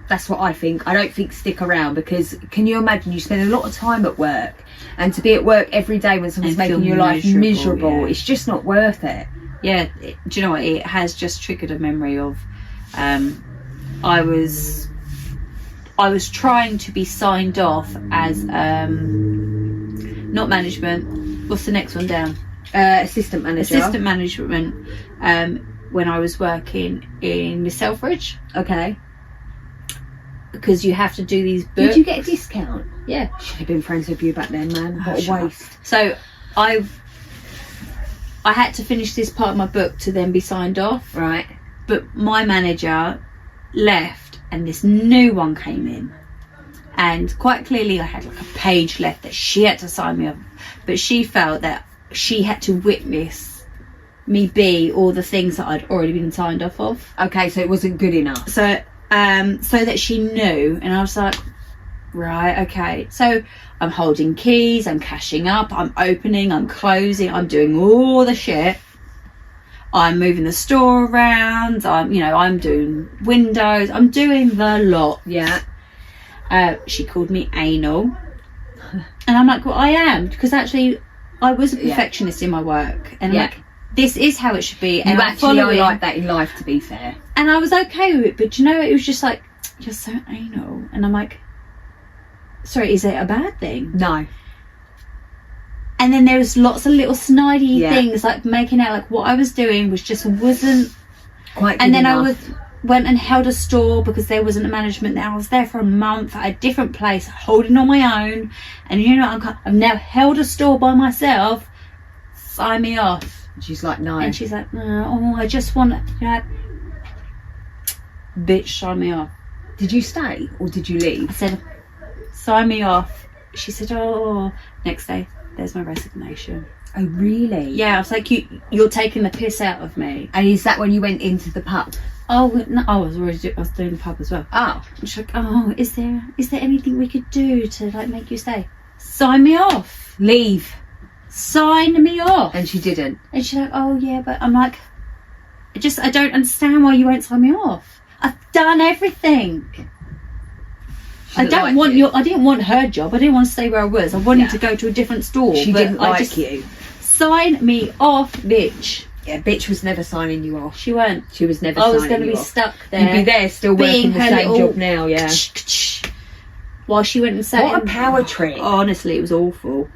That's what I think. I don't think stick around, because can you imagine you spend a lot of time at work, and to be at work every day when someone's making your life miserable, it's just not worth it. Yeah, do you know what? It has just triggered a memory of I was trying to be signed off as not management. What's the next one down? Assistant manager. Assistant management. When I was working in Miss Selfridge. Okay. Because you have to do these books. Did you get a discount? Yeah. Should have been friends with you back then, man. What a waste. So I had to finish this part of my book to then be signed off. Right. But my manager left and this new one came in. And quite clearly I had like a page left that she had to sign me off. But she felt that she had to witness me be all the things that I'd already been signed off of. Okay, so it wasn't good enough. So that she knew. And I was like, right, okay. So I'm holding keys, I'm cashing up, I'm opening, I'm closing, I'm doing all the shit. I'm moving the store around, I'm doing windows, I'm doing the lot. Yeah. She called me anal. And I'm like, well, I am, because actually I was a perfectionist in my work. And I'm like, this is how it should be. You and actually are like that in life, to be fair. And I was okay with it, but it was just like, you're so anal. And I'm like, sorry, is it a bad thing? No. And then there was lots of little snidey things, like making out like what I was doing wasn't quite good and then enough. I went and held a store because there wasn't a management there. I was there for a month at a different place, holding on my own. And I've now held a store by myself. Sign me off. She's like, no. And she's like, no, I just want bitch, sign me off. Did you stay or did you leave? I said, sign me off. She said, oh, next day, there's my resignation. Oh, really? Yeah, I was like, you're taking the piss out of me. And is that when you went into the pub? Oh, no, I was doing the pub as well. Oh. And she's like, oh, is there anything we could do to like make you stay? Sign me off. Leave. Sign me off. And she didn't. And she's like, oh yeah, but I'm like, I don't understand why you won't sign me off. I've done everything. I didn't want her job. I didn't want to stay where I was. I wanted to go to a different store. She didn't like you. Sign me off, bitch. Yeah, bitch was never signing you off. She weren't. She was never I signing you off. was going to be stuck there. You'd be there still working the same job now, yeah. While she went and sat What a power trip. Honestly, it was awful.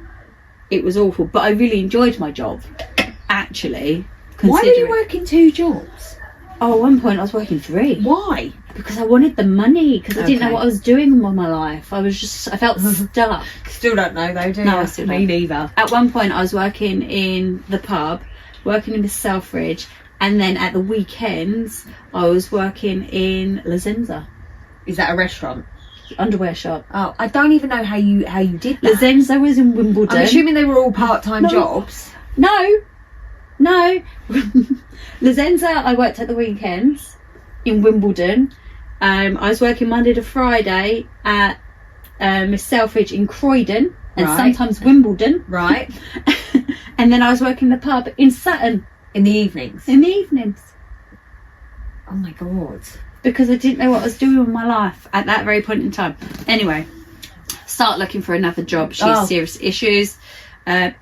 It was awful. But I really enjoyed my job, actually. Why were you working 2 jobs? Oh, at one point I was working 3. Why? Because I wanted the money. Because I didn't know what I was doing with my life. I felt stuck. Still don't know though, do you? No, I still don't. Me neither. At one point I was working in the pub, working in Miss Selfridge, And then at the weekends, I was working in La Zenza, Is that a restaurant? underwear shop. Oh, I don't even know how you did La that. Zenza was in Wimbledon. I'm assuming they were all part-time No. jobs. No. La Zenza, I worked at the weekends in Wimbledon. I was working Monday to Friday at Miss Selfridge in Croydon and Right. sometimes Wimbledon. Right. And then I was working the pub in Sutton In the evenings. in the evenings Oh my God. because I didn't know what I was doing with my life at that very point in time. Anyway, start looking for another job. She has Oh. serious issues.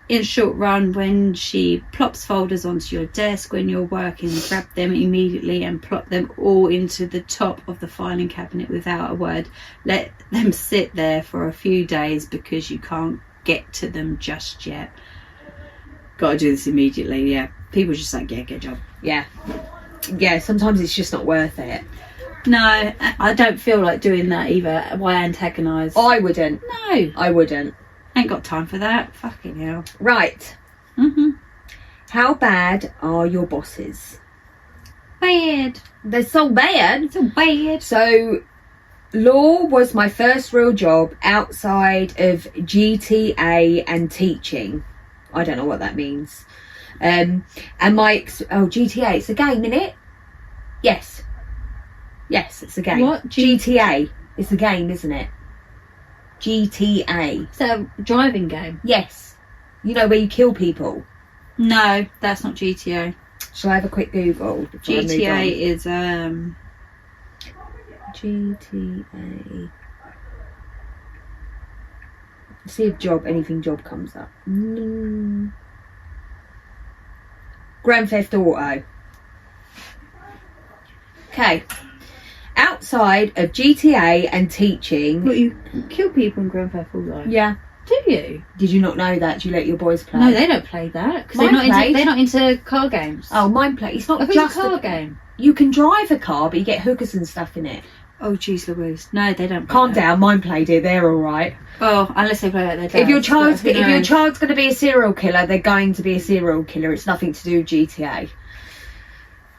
In short run, when she plops folders onto your desk when you're working, grab them immediately and plop them all into the top of the filing cabinet without a word. Let them sit there for a few days because you can't get to them just yet. Gotta do this immediately, yeah. People just like, yeah, get a job. Yeah. Yeah, sometimes it's just not worth it. No, I don't feel like doing that either. Why antagonise? I wouldn't. No, I wouldn't. ain't got time for that. Fucking hell. Right. Mm-hmm. How bad are your bosses? Bad. They're so bad. So bad. So, law was my first real job outside of GTA and teaching. I don't know what that means. And GTA, it's a game, innit? Yes. Yes, it's a game. What? GTA. It's a game, isn't it? GTA. Is that a driving game? Yes. You know where you kill people. No, that's not GTA. Shall I have a quick Google? before I move GTA on? is GTA. See if anything job comes up. Grand Theft Auto. Okay. Outside of GTA and teaching. What, you kill people in Grand Theft Auto? Yeah. Do you? Did you not know that? Do you let your boys play? No, they don't play that because Mine played. they're not into car games. Oh, mine play. It's I not thought it was just a car a game. You can drive a car, but you get hookers and stuff in it. Oh, jeez Louise. No, they don't play Calm that. down. Mine played it. They're all right. Oh, unless they play it, they're If your dads, child's but who if your knows? child's going to be a serial killer, they're going to be a serial killer. It's nothing to do with GTA.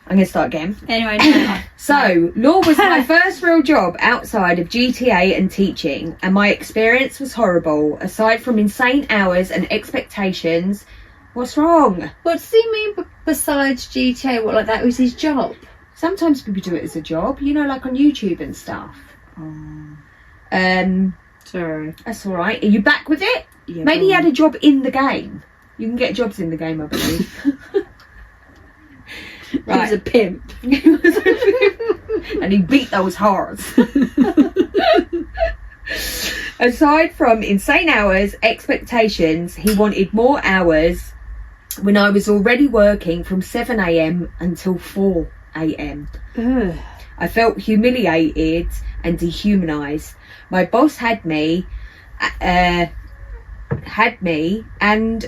I'm going to start again. Anyway, no. So, law was my first real job outside of GTA and teaching, and my experience was horrible. Aside from insane hours and expectations, what's wrong? What does he mean besides GTA? What, like that was his job? Sometimes people do it as a job, you know, like on YouTube and stuff. Sorry. That's all right. Are you back with it? Yeah, Maybe go he had on. a job in the game. You can get jobs in the game, I believe. He was a pimp. And he beat those whores. Aside from insane hours, expectations, he wanted more hours when I was already working from 7 a.m. until 4 a.m. Ugh. I felt humiliated and dehumanised. My boss had me and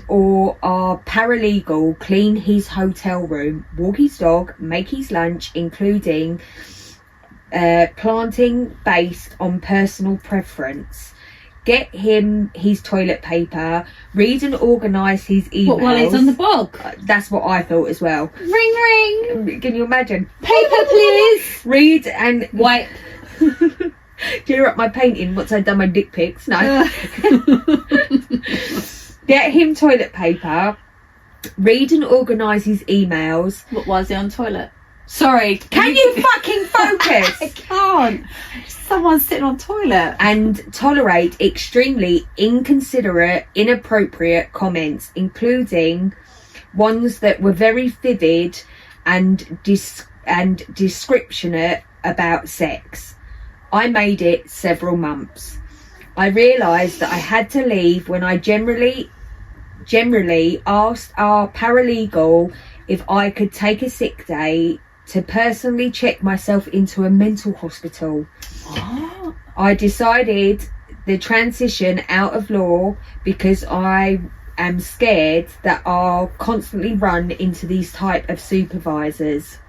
or our paralegal clean his hotel room, walk his dog, make his lunch, including planting based on personal preference, get him his toilet paper, read and organise his emails. What, while he's on the bog? That's what I thought as well. Ring ring! Can you imagine? Paper please! Read and Wipe. clear up my painting once I'd done my dick pics. No. Get him toilet paper, read and organise his emails. What, was he on toilet? Sorry. Can you fucking I focus? can't. Someone's sitting on toilet. And tolerate extremely inconsiderate, inappropriate comments, including ones that were very vivid and descriptionate about sex. I made it several months. I realised that I had to leave when I generally asked our paralegal if I could take a sick day to personally check myself into a mental hospital. What? I decided the transition out of law because I am scared that I'll constantly run into these type of supervisors.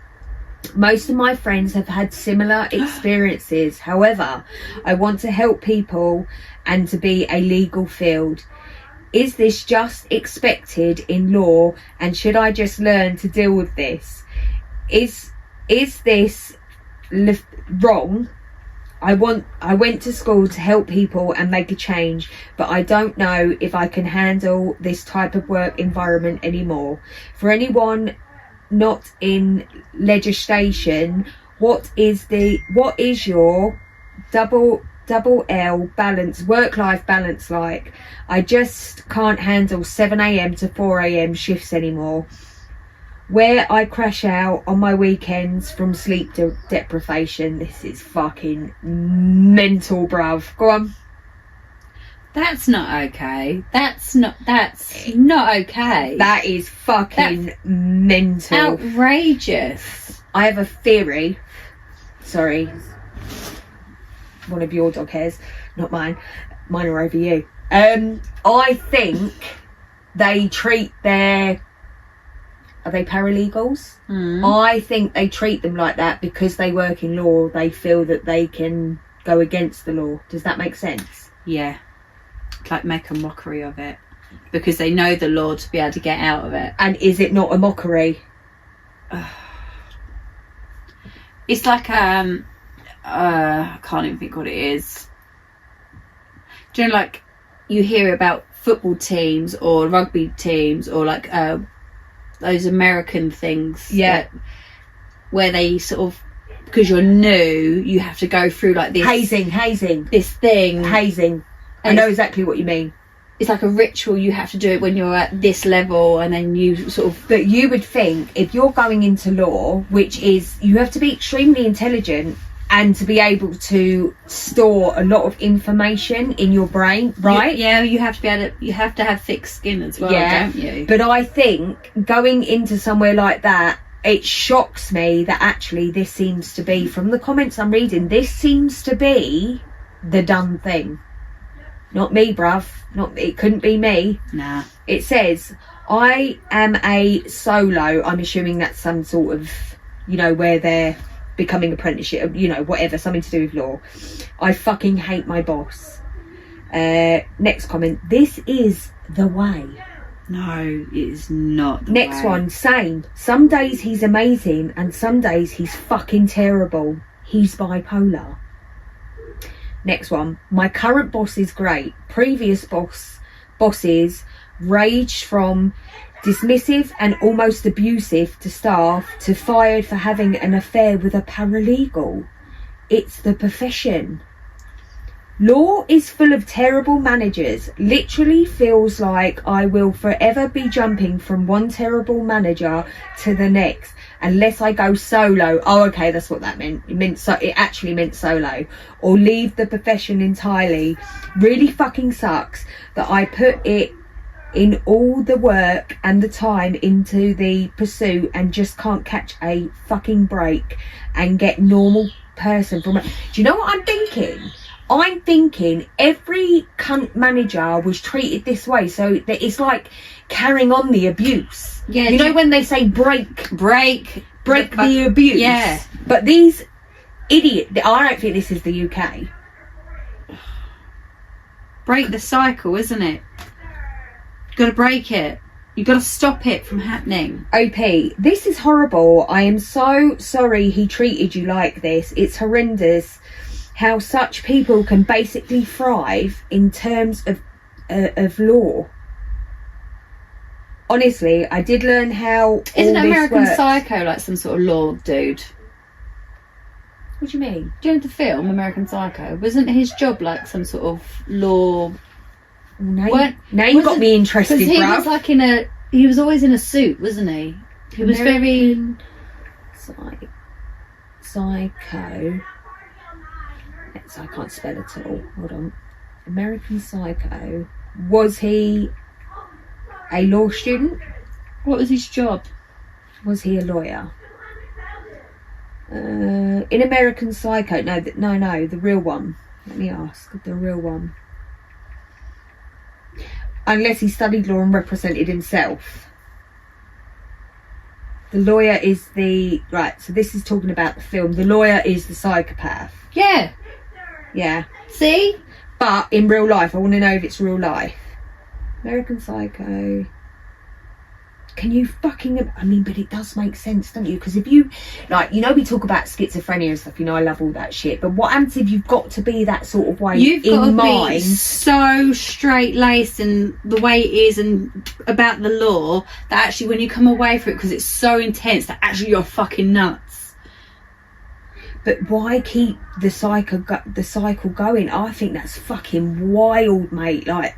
Most of my friends have had similar experiences. However, I want to help people and to be a legal field. Is this just expected in law, and should I just learn to deal with this? is this wrong? I went to school to help people and make a change, but I don't know if I can handle this type of work environment anymore. For anyone not in legislation, what is your double L balance, work-life balance like? I just can't handle 7 a.m. to 4 a.m. shifts anymore, where I crash out on my weekends from sleep deprivation. This is fucking mental, bruv. Go on. That's not okay. That's not okay. That is fucking mental. Outrageous. I have a theory. Sorry. One of your dog hairs, not mine. Mine are over you. I think they treat their... Are they paralegals? I think they treat them like that because they work in law. They feel that they can go against the law. Does that make sense? Yeah. Like make a mockery of it because they know the law to be able to get out of it. And is it not a mockery? It's like I can't even think what it is. Do you know, like you hear about football teams or rugby teams or like those American things, where they sort of, because you're new, you have to go through like this hazing, this thing, hazing. I know exactly what you mean. It's like a ritual. You have to do it when you're at this level, and then you sort of. But you would think if you're going into law, which is you have to be extremely intelligent and to be able to store a lot of information in your brain, right? Yeah, you have to be able to. You have to have thick skin as well, don't you? But I think going into somewhere like that, it shocks me that actually this seems to be, from the comments I'm reading, this seems to be the done thing. Not me, bruv. It couldn't be me. Nah. It says, I am a solo. I'm assuming that's some sort of, where they're becoming apprenticeship, whatever, something to do with law. I fucking hate my boss. Next comment, this is the way. No, it is not the Next way. one, same. Some days he's amazing and some days he's fucking terrible. He's bipolar. Next one, my current boss is great. Previous bosses ranged from dismissive and almost abusive to staff to fired for having an affair with a paralegal. It's the profession. Law is full of terrible managers. Literally feels like I will forever be jumping from one terrible manager to the next unless I go solo. Oh, okay, that's what that meant. It actually meant solo. Or leave the profession entirely. Really fucking sucks that I put it in all the work and the time into the pursuit and just can't catch a fucking break and get normal person from it. Do you know what I'm thinking? I'm thinking every cunt manager was treated this way, so that it's like carrying on the abuse. Yeah, you know when they say break the abuse. Yeah, but these idiot. I don't think this is the UK. Break the cycle, isn't it? You've got to break it. You've got to stop it from happening. OP, this is horrible. I am so sorry he treated you like this. It's horrendous how such people can basically thrive in terms of law. Honestly, I did learn how Isn't all this American works. Psycho like some sort of law dude? What do you mean? Do you know the film American Psycho? Wasn't his job like some sort of law? Now What- you got me interested, Because he bruv. was like he was always in a suit, wasn't he? He was very. American Psycho. I can't spell it at all. Hold on. American Psycho. Was he a law student? What was his job? Was he a lawyer? In American Psycho, no, the real one. Let me ask, the real one. Unless he studied law and represented himself. The lawyer is the... Right, so this is talking about the film. The lawyer is the psychopath. Yeah. Yeah. See? But in real life, I want to know if it's real life. American Psycho. can you fucking, I mean, but it does make sense, don't you? Because if you, like, you know, we talk about schizophrenia and stuff, you know, I love all that shit, but what happens if you've got to be that sort of way You've got to in be mind? so straight-laced and the way it is and about the law that actually when you come away from it, because it's so intense, that actually you're fucking nuts. But why keep the cycle going? I think that's fucking wild, mate. Like,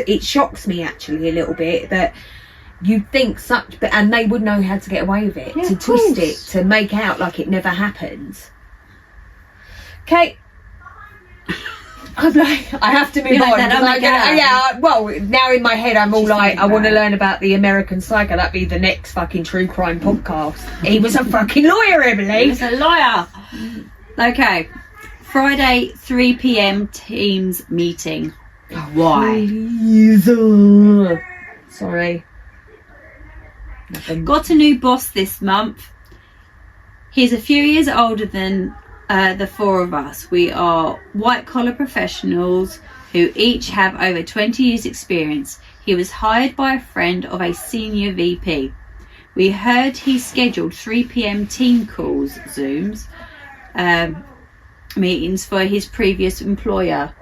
it shocks me actually a little bit that you think such, but and they would know how to get away with it, Yeah, to of twist course. it, to make out like it never happened. Okay. I'm like, I have to move You're like on. that, 'cause oh my God. well, now in my head, I'm all She's like, thinking I want to about it. learn about the American Psycho. That'd be the next fucking true crime podcast. He was a fucking lawyer, Emily. He's a lawyer. Okay. Friday, 3 p.m. Teams meeting. Why? Please. Sorry. Nothing. Got a new boss this month. He's a few years older than the four of us. We are white collar professionals who each have over 20 years experience. He was hired by a friend of a senior VP. We heard he scheduled 3 p.m. team calls, Zooms, meetings for his previous employer.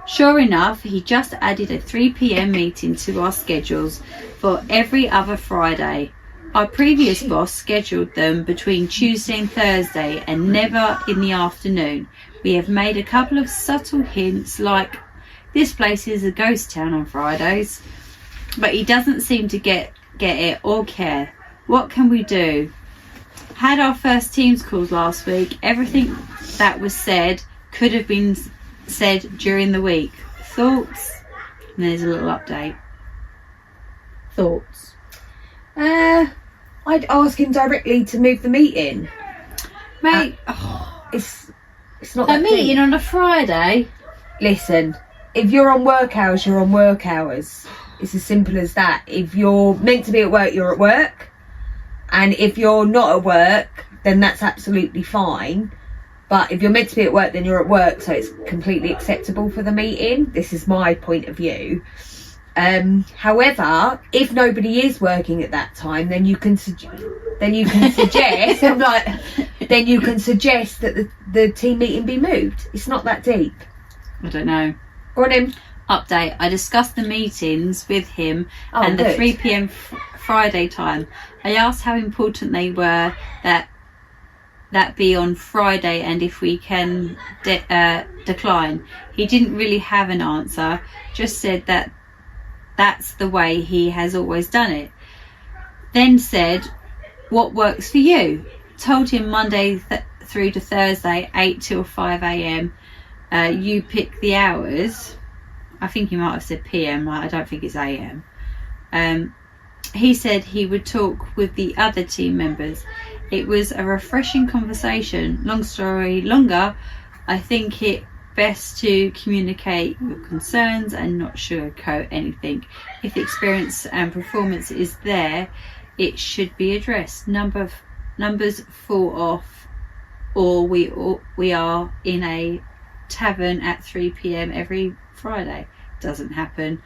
Sure enough, he just added a 3 p.m. meeting to our schedules for every other Friday. Our previous boss scheduled them between Tuesday and Thursday and never in the afternoon. We have made a couple of subtle hints like, this place is a ghost town on Fridays, but he doesn't seem to get it or care. What can we do? Had our first Teams calls last week. Everything that was said could have been said during the week. Thoughts? And there's a little update. Thoughts? I'd ask him directly to move the meeting. Mate, It's not a that meeting deep. on a Friday? Listen, if you're on work hours, you're on work hours. It's as simple as that. If you're meant to be at work, you're at work. And if you're not at work, then that's absolutely fine. But if you're meant to be at work, then you're at work, so it's completely acceptable for the meeting. This is my point of view. However, if nobody is working at that time, then you can suggest. I'm like, then you can suggest that the team meeting be moved. It's not that deep. I don't know. Go on in. Update. I discussed the meetings with him Oh, and the good. 3 p.m. Friday time. I asked how important they were, that be on Friday, and if we can decline. He didn't really have an answer, just said that that's the way he has always done it. Then said, what works for you? Told him Monday through to Thursday, 8 till 5 a.m. You pick the hours. I think he might have said PM, I don't think it's AM. He said he would talk with the other team members. It was a refreshing conversation. Long story longer, I think it best to communicate your concerns and not sugarcoat anything. If experience and performance is there, it should be addressed. Numbers fall off, or we are in a tavern at 3 p.m. every Friday. Doesn't happen.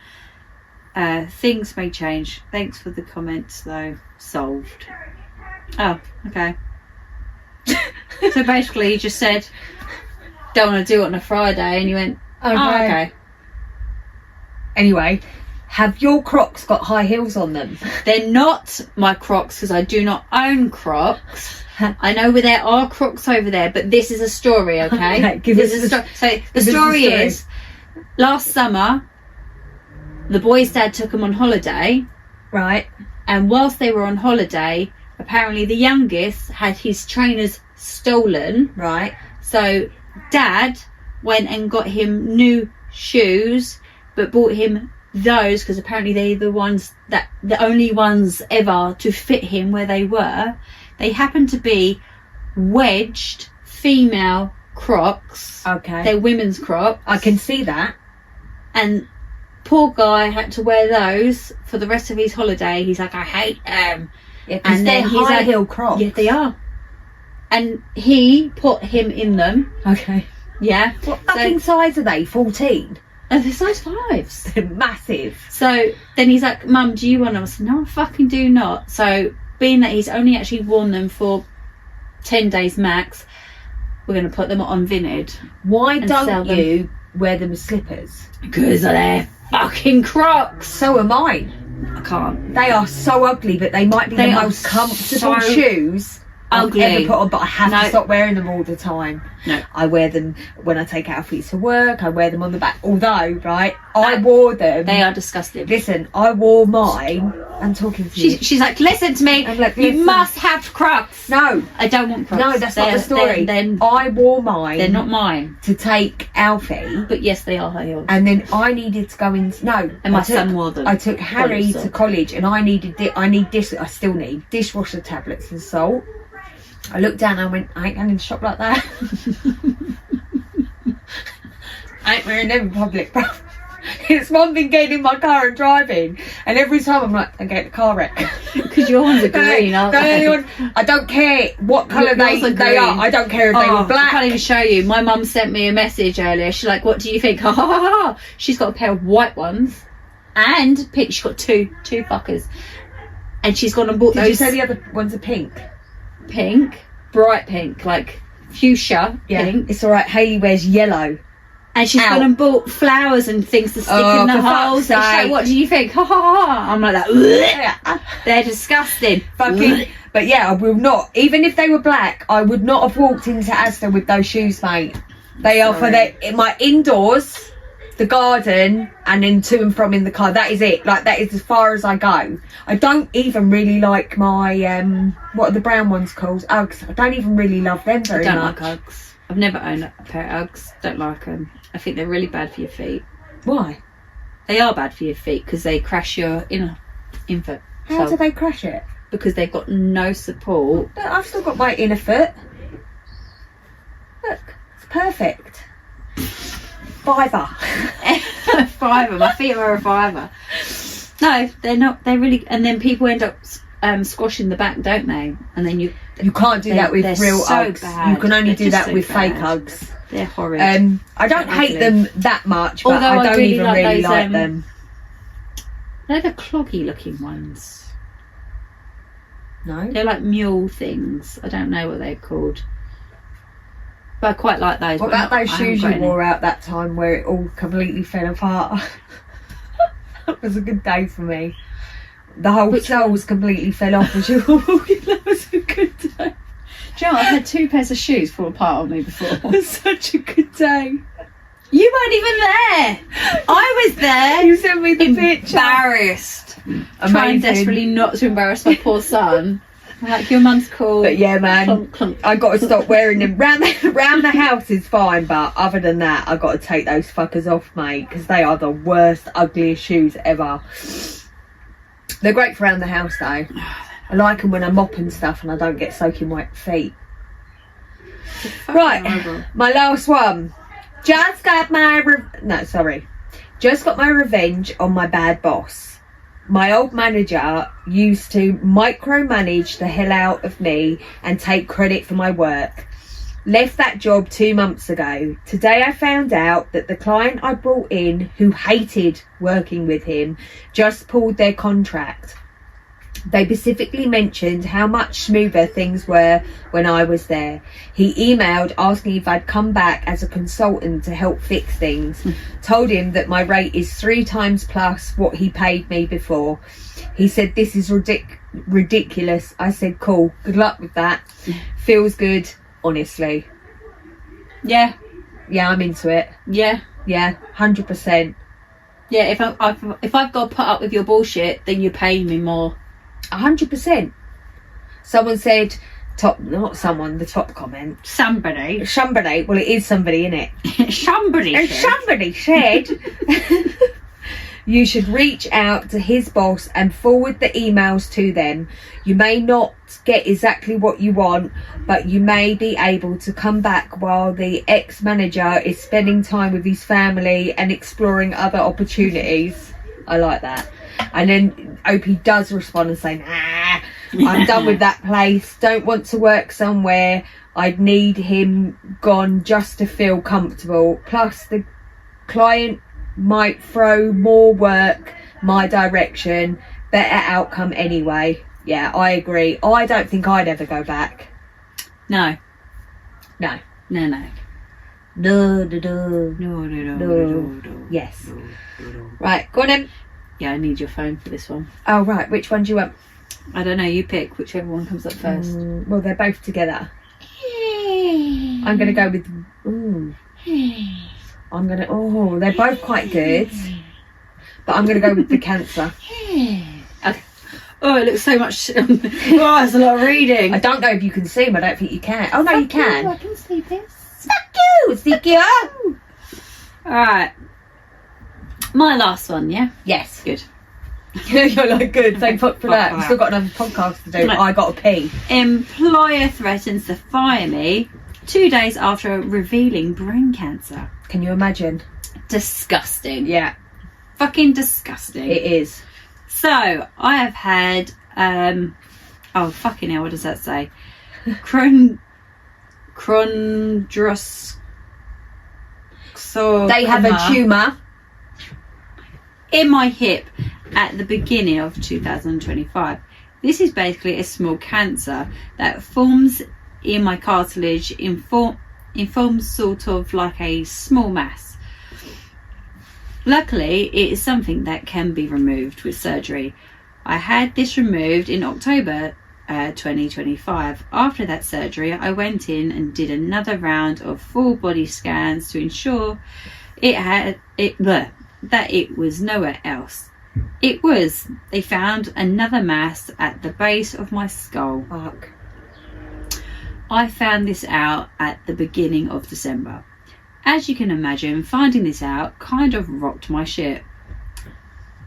Things may change. Thanks for the comments though. Solved. Oh, okay. So basically he just said, don't want to do it on a Friday, and you went, oh, okay. Anyway, have your Crocs got high heels on them? They're not my Crocs because I do not own Crocs. I know where there are Crocs over there, but this is a story, okay? Okay, give This us is the- a so the give us the story story. is, last summer, the boys' dad took them on holiday, Right. and whilst they were on holiday, apparently the youngest had his trainers stolen. Right. So Dad went and got him new shoes, but bought him those because apparently they're the only ones ever to fit him where they were. They happened to be wedged female Crocs. Okay. They're women's Crocs. I can see that. And poor guy had to wear those for the rest of his holiday. He's like, I hate them. Yeah, because And they're then he's high like- heel Crocs. Yeah, they are. And he put him in them. Okay. Yeah. What fucking size are they? 14? And they're size 5s. They're massive. So then he's like, Mum, do you want them? I said, no, I fucking do not. So being that he's only actually worn them for 10 days max, we're going to put them on Vinted. Why And sell don't them. you wear them as slippers? Because they're fucking Crocs. So am I. I can't. They are so ugly, but they might be They the are most comfortable so shoes ugly. I've ever put on, but I have No. to stop wearing them all the time. No. I wear them when I take outfits to work, I wear them on the back. Although, right, I wore them. They are disgusting. Listen, I wore mine. I'm talking to you. She's like, listen to me. I'm like, you listen. must have Crocs. No, I don't want Crocs. no, that's not the story. They're I wore mine they're not mine. to take Alfie. But yes, they are high heels. And then I needed to go in. No, And my I took- son wore them. I took Harry Olive to salt. college, and I still need dishwasher tablets and salt. I looked down and I went, I ain't going to shop like that. I ain't wearing them in public, bro. It's one thing getting in my car and driving, and every time I'm like, I get the car wreck. Because your ones are green, aren't they? I don't care what colour Yours are they are. green. I don't care if they Oh, were black. I can't even show you. My mum sent me a message earlier. She's like, what do you think? Ha ha ha ha. She's got a pair of white ones and pink. She's got two fuckers. And she's gone and bought Did you those say the other ones are pink? pink, bright pink, like fuchsia Yeah, pink. it's all right. Hayley wears yellow. And she's Ow. gone and bought flowers and things to stick Oh, in the for fuck's holes. And she's like, sake. what do you think? Ha ha ha. I'm like that. Yeah. They're disgusting. Fucking, but yeah, I will not. Even if they were black, I would not have walked into Asda with those shoes, mate. They are for my indoors, the garden, and then to and from in the car. That is it. Like, that is as far as I go. I don't even really like my what are the brown ones called? Uggs. I don't even really love them I very don't much. like Uggs. I've never owned a pair of Uggs. Don't like them. I think they're really bad for your feet. Why? They are bad for your feet because they crash your infoot. How So- do they crash it? Because they've got no support. Look, I've still got my inner foot. Look, it's perfect. Fiver. Fiver. My feet are a fiver. No, they're not. They're really. And then people end up squashing the back, don't they? And then you You can't do that with they're real so Uggs. bad. You can only They're do just that so with fake bad. Uggs. they're horrid. I don't They're hate ugly. them that much, but Although I I don't really even like really those, like them. They're the cloggy looking ones. No. They're like mule things. I don't know what they're called. But I quite like those. What but about those I haven't shoes got you any. wore out that time where it all completely fell apart? That was a good day for me. The whole Which soles completely fell off as you were walking. That was a good day. Do you know what? I've had 2 pairs of shoes fall apart on me before. It was such a good day. You weren't even there. I was there. You sent me the picture. Embarrassed. Trying Amazing. desperately not to embarrass my poor son. I'm like, your mum's cool. But yeah, man, Clunk, clunk. I got to stop wearing them. Round the house is fine, but other than that, I got to take those fuckers off, mate, because they are the worst, ugliest shoes ever. They're great for around the house, though. I like them when I mop and stuff, and I don't get soaking wet feet. Right, my last one. Just got my Just got my revenge on my bad boss. My old manager used to micromanage the hell out of me and take credit for my work. Left that job 2 months ago. Today I found out that the client I brought in, who hated working with him, just pulled their contract. They specifically mentioned how much smoother things were when I was there. He emailed asking if I'd come back as a consultant to help fix things. Told him that my rate is 3 times plus what he paid me before. He said this is ridiculous. I said cool, good luck with that. Feels good, honestly. Yeah, Yeah, I'm into it. yeah. Yeah, 100%. Yeah, if I've got to put up with your bullshit, then you're paying me more. 100%. Someone said, the top comment. Somebody. Somebody, well, it is somebody, innit? Somebody. And said. somebody said you should reach out to his boss and forward the emails to them. You may not get exactly what you want, but you may be able to come back while the ex-manager is spending time with his family and exploring other opportunities. I like that. And then Opie does respond and say, nah, I'm done with that place. Don't want to work somewhere. I'd need him gone just to feel comfortable. Plus, the client might throw more work my direction, better outcome anyway. Yeah, I agree. I don't think I'd ever go back. No. No. No, no. No. No. Yes. Right, go on then. Yeah, I need your phone for this one. Oh, right, which one do you want? I don't know, you pick whichever one comes up first. Well, they're both together. I'm going to go with... Ooh. I'm going to... Oh, they're both quite good. But I'm going to go with the cancer. Okay. Oh, it looks so much... oh, it's a lot of reading. I don't know if you can see them. I don't think you can. Oh, no, you can. I can see this. Fuck you, Ziggy. Alright. My last one, yeah? Yes. Good. You're like, good. Thank fuck for that. Fuck We've still got another podcast to do. Right. I got to pee. Employer threatens to fire me 2 days after revealing brain cancer. Can you imagine? Disgusting. Yeah, Fucking disgusting. it is. So, I have had, oh fucking hell, what does that say? Chondrosarcoma. They have a tumour. In my hip at the beginning of 2025. This is basically a small cancer that forms in my cartilage in forms sort of like a small mass. Luckily, it is something that can be removed with surgery. I had this removed in October 2025. After that surgery, I went in and did another round of full body scans to ensure that it was nowhere else. They found another mass at the base of my skull. Fuck. I found this out at the beginning of December. As you can imagine, finding this out kind of rocked my shit.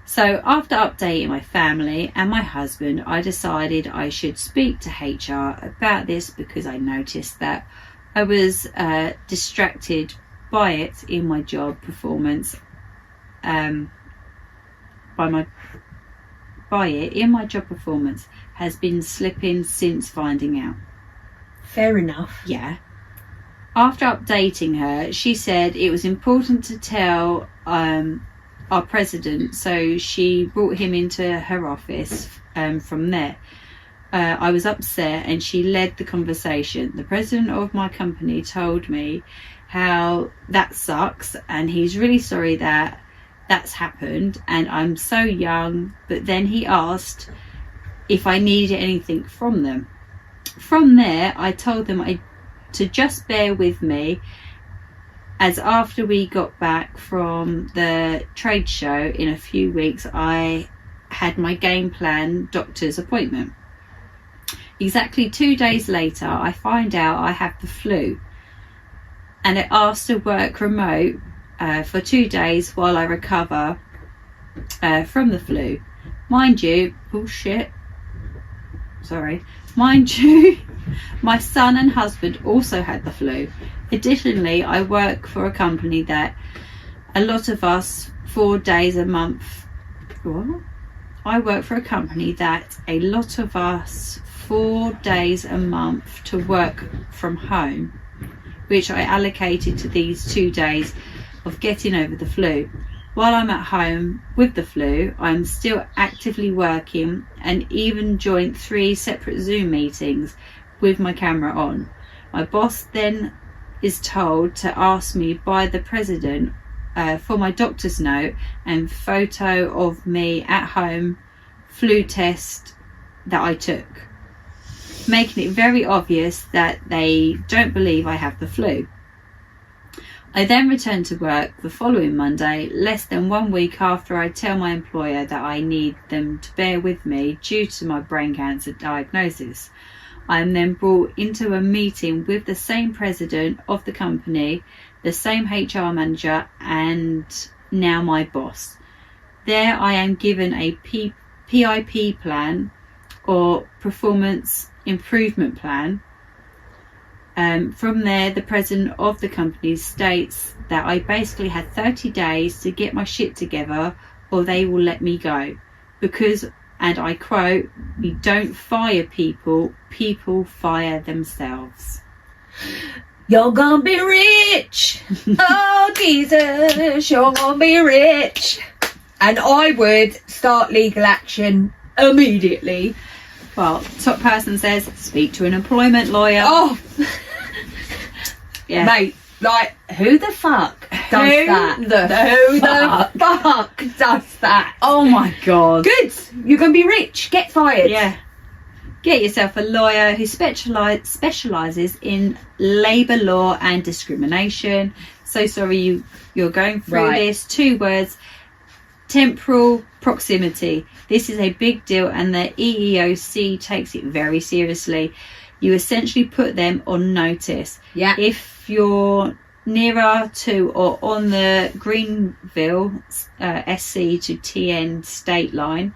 So after updating my family and my husband, I decided I should speak to HR about this because I noticed that I was distracted by it in my job performance. My job performance has been slipping since finding out. Fair enough. Yeah. After updating her, she said it was important to tell our president, so she brought him into her office. From there, I was upset and she led the conversation. The president of my company told me how that sucks and he's really sorry that that's happened and I'm so young, but then he asked if I needed anything from them. From there, I told them to just bear with me, as after we got back from the trade show in a few weeks, I had my game plan doctor's appointment. Exactly 2 days later, I find out I have the flu and I asked to work remote for 2 days while I recover from the flu. Mind you, my son and husband also had the flu. Additionally, I work for a company that a lot of us 4 days a month. What? I work for a company that a lot of us 4 days a month to work from home, which I allocated to these 2 days of getting over the flu. While I'm at home with the flu, I'm still actively working and even joined 3 separate Zoom meetings with my camera on. My boss then is told to ask me by the president for my doctor's note and photo of me at home flu test that I took, making it very obvious that they don't believe I have the flu. I then returned to work the following Monday, less than 1 week after I tell my employer that I need them to bear with me due to my brain cancer diagnosis. I am then brought into a meeting with the same president of the company, the same HR manager, and now my boss. There I am given a PIP plan, or performance improvement plan. From there, the president of the company states that I basically had 30 days to get my shit together or they will let me go. Because, and I quote, "We don't fire people, people fire themselves." You're gonna be rich. Oh, Jesus, you're gonna be rich. And I would start legal action immediately. Well, top person says, speak to an employment lawyer. Oh, yeah. mate, like, who the fuck does Who that? the Who the fuck does that? Oh my God. Good, you're gonna be rich. Get fired. Yeah. Get yourself a lawyer who specialises in labour law and discrimination. So sorry you're going through Right. this. 2 words. Temporal proximity. This is a big deal and the EEOC takes it very seriously. You essentially put them on notice. Yeah. If you're nearer to or on the Greenville SC to TN state line,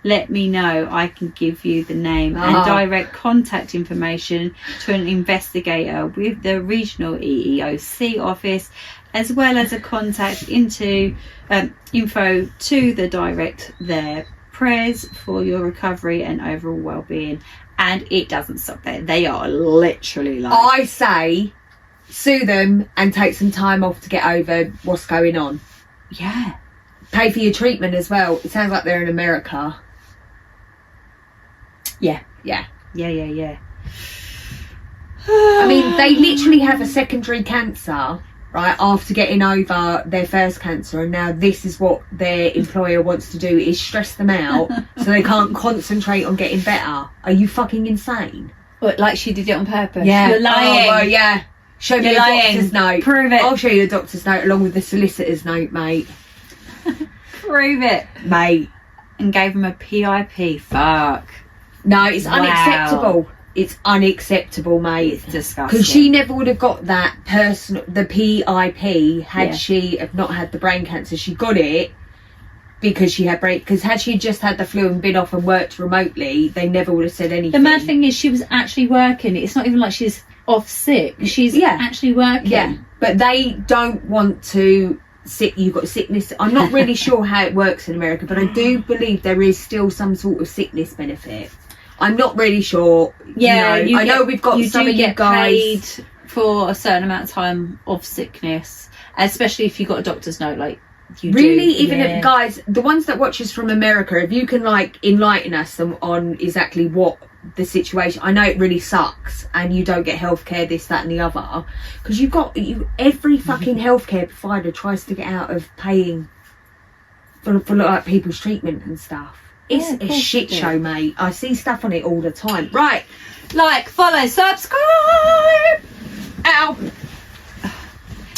let me know. I can give you the name and direct contact information to an investigator with the regional EEOC office, as well as a contact info to the direct there. Prayers for your recovery and overall well-being. And it doesn't stop there. They are literally like... I say sue them and take some time off to get over what's going on. Yeah. Pay for your treatment as well. It sounds like they're in America. Yeah. Yeah. Yeah. I mean, they literally have a secondary cancer, right, after getting over their first cancer, and now this is what their employer wants to do, is stress them out so they can't concentrate on getting better. Are you fucking insane? But like she did it on purpose. Yeah. You're lying. Oh, well, yeah. Show me You're the lying. doctor's note. Prove it. I'll show you the doctor's note along with the solicitor's note, mate. Prove it. Mate. And gave him a PIP. Fuck. No, it's Wow. unacceptable. It's unacceptable, mate. It's disgusting. Because she never would have got that the PIP had Yeah. she have not had the brain cancer. She got it because she had brain. Because had she just had the flu and been off and worked remotely, they never would have said anything. The mad thing is, she was actually working. It's not even like she's off sick. She's actually working. Yeah, but they don't want to. You've got sickness. I'm not really sure how it works in America, but I do believe there is still some sort of sickness benefit. I'm not really sure. Yeah, I know we've got some do of you get guys. paid for a certain amount of time of sickness, especially if you got a doctor's note. Like you Really, do. even Yeah. if guys, the ones that watch us from America, if you can like enlighten us on exactly what the situation. I know it really sucks, and you don't get healthcare, this, that, and the other, because every fucking healthcare provider tries to get out of paying for like people's treatment and stuff. It's Yeah, of a course shit they do. show, mate. I see stuff on it all the time. Right, Like, follow, subscribe. ow.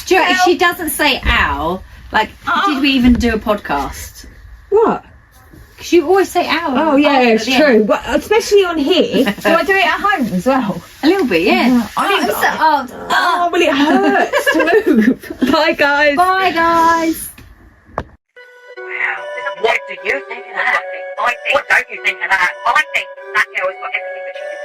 Do you know, if she doesn't say ow, like, did we even do a podcast? What? Because you always say ow. Oh yeah, after it's the end. true. Well, especially on here. Do I do it at home as well? A little bit, yeah. Oh, well, it hurts to move. Bye, guys. Bye, guys. Wow. What do you think of that? I think. What don't you think of that? I think that girl has got everything that she deserves.